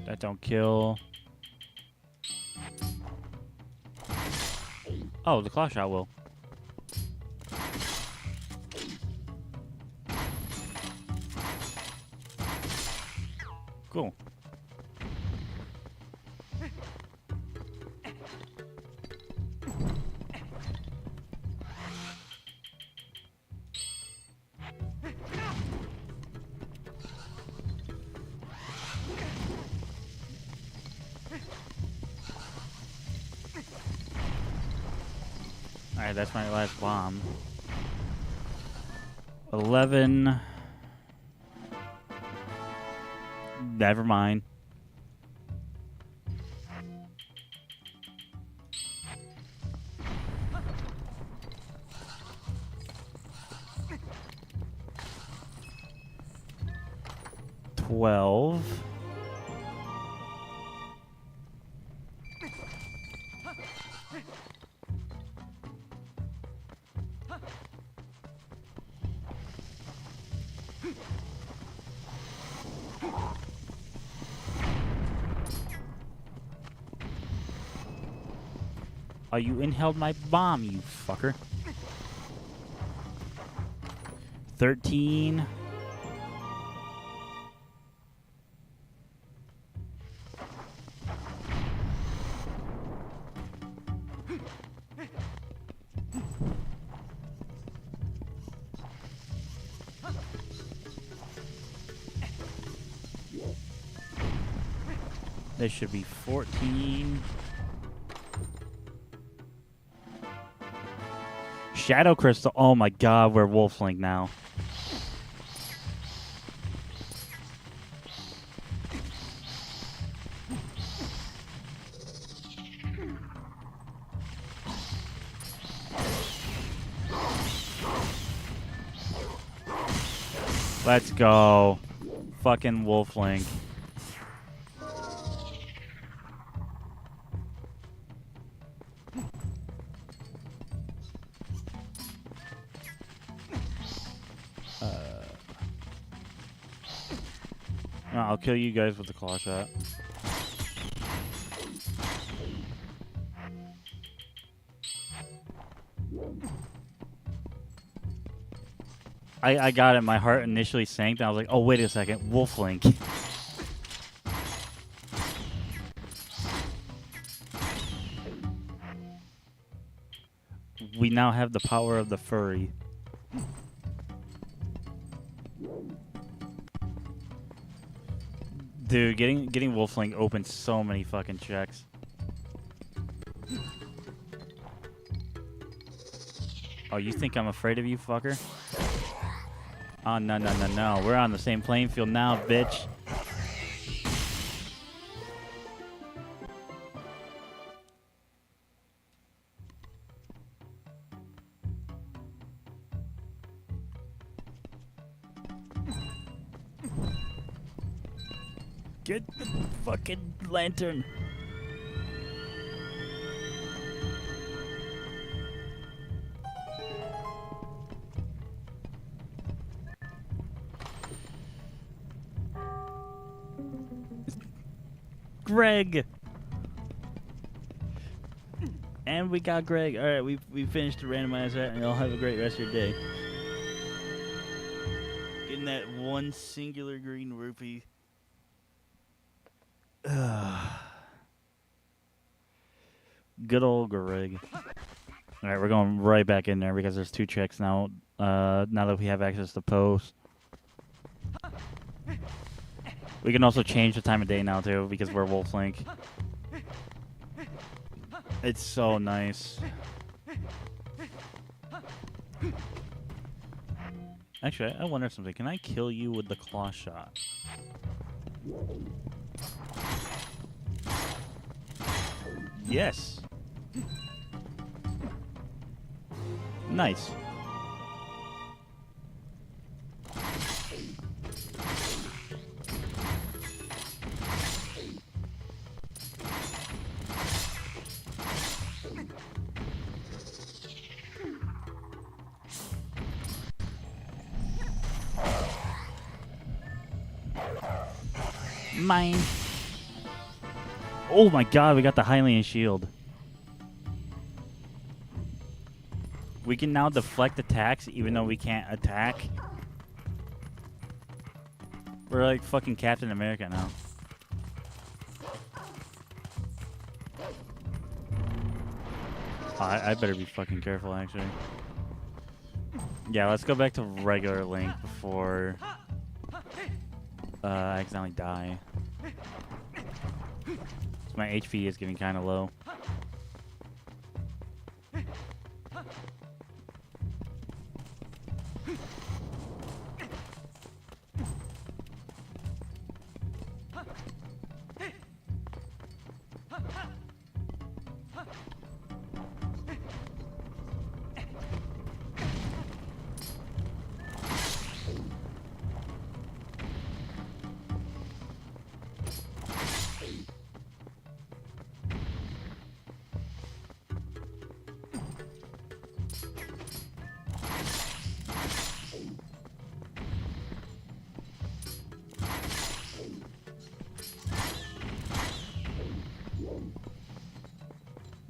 That don't kill. Oh, the claw shot will. Cool. Alright, that's my last bomb. 11. Never mind. $12. Oh, you inhaled my bomb, you fucker. 13. There should be 14. Shadow Crystal. Oh my god, we're Wolflink now. Let's go. Fucking Wolflink. No, I'll kill you guys with the claw shot. I got it. My heart initially sank, and I was like, oh, wait a second. Wolflink. We now have the power of the furry. Dude, getting Wolflink opens so many fucking checks. Oh, you think I'm afraid of you, fucker? Oh, no, no, no, no. We're on the same playing field now, bitch. Get the fucking lantern. Greg. And we got Greg. All right, we finished the randomizer that, and y'all have a great rest of your day. Getting that one singular green rupee. Good old Greg. All right, we're going right back in there because there's 2 checks now. Now that we have access to post. We can also change the time of day now too because we're Wolflink. It's so nice. Actually, I wonder something. Can I kill you with the claw shot? Yes. Nice. Mine. Oh my god, we got the Hylian shield. We can now deflect attacks even though we can't attack. We're like fucking Captain America now. Oh, I better be fucking careful actually. Yeah, let's go back to regular Link before I accidentally die. My HP is getting kind of low.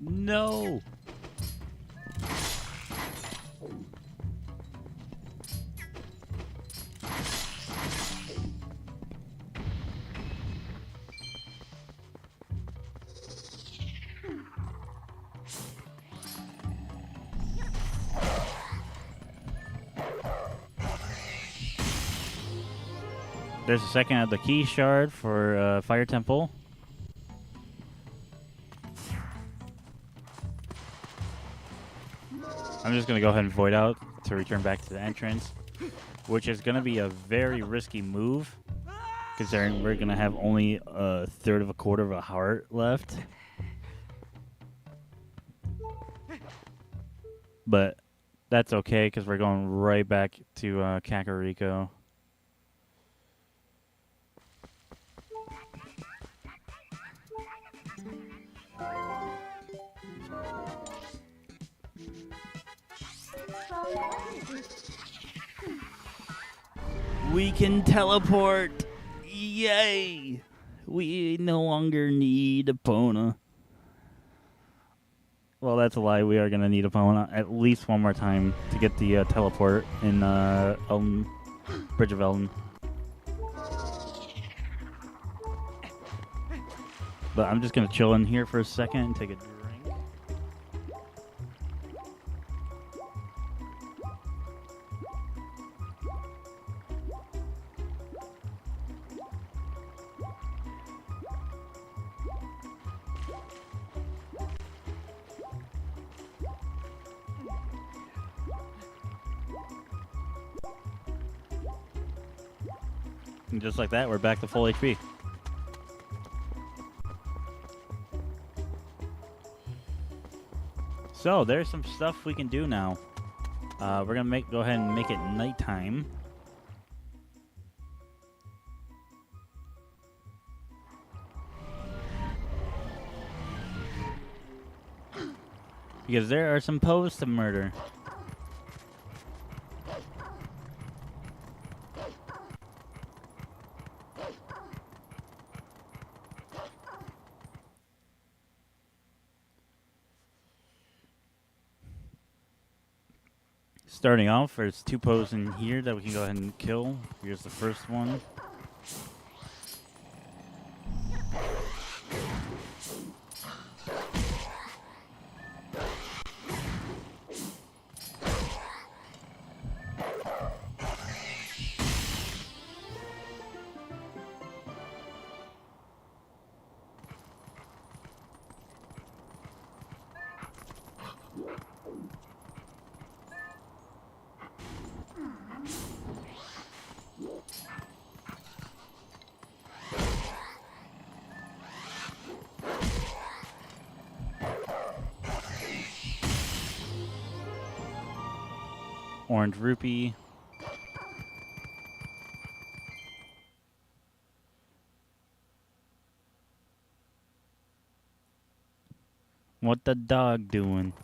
No! There's a second of the key shard for Fire Temple. I'm just gonna go ahead and void out to return back to the entrance, which is gonna be a very risky move, considering we're gonna have only a third of a quarter of a heart left. But that's okay, because we're going right back to Kakariko. We can teleport! Yay! We no longer need Epona. Well, that's a lie. We are going to need Epona at least one more time to get the teleport in Bridge of Elden. But I'm just going to chill in here for a second and take a drink. And just like that, we're back to full HP. So there's some stuff we can do now. We're gonna go ahead and make it nighttime. Because there are some Poes to murder. Starting off, there's two Poes in here that we can go ahead and kill. Here's the first one. Orange rupee. What the dog doing?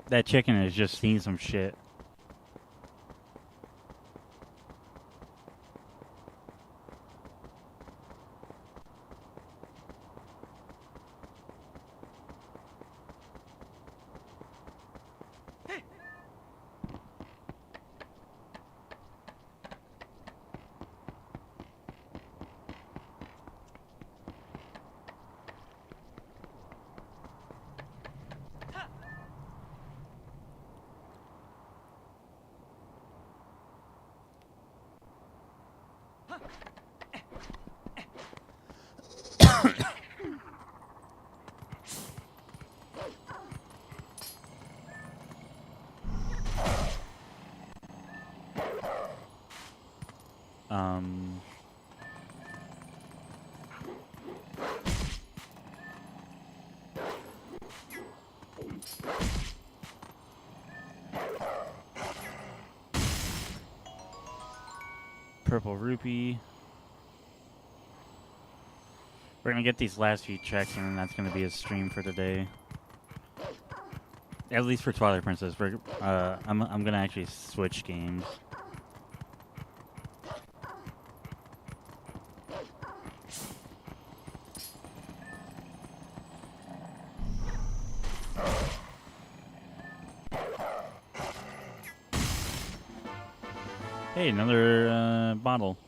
That chicken has just seen some shit. Purple rupee. We're gonna get these last few checks, and then that's gonna be a stream for today. At least for Twilight Princess. I'm gonna actually switch games. Hey, another bottle.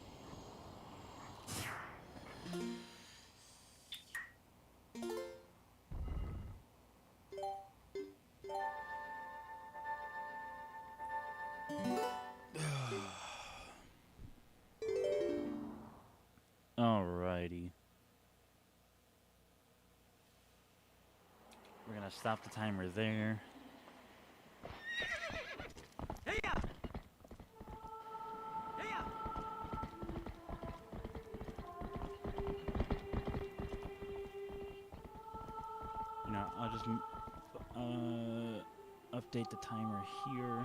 We're gonna stop the timer there. You know, I'll just update the timer here.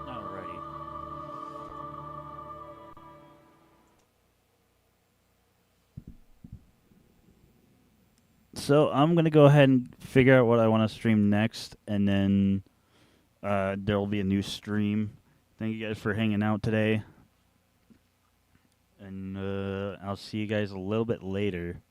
Alrighty. So I'm gonna go ahead and figure out what I want to stream next, and then there will be a new stream. Thank you guys for hanging out today, and I'll see you guys a little bit later.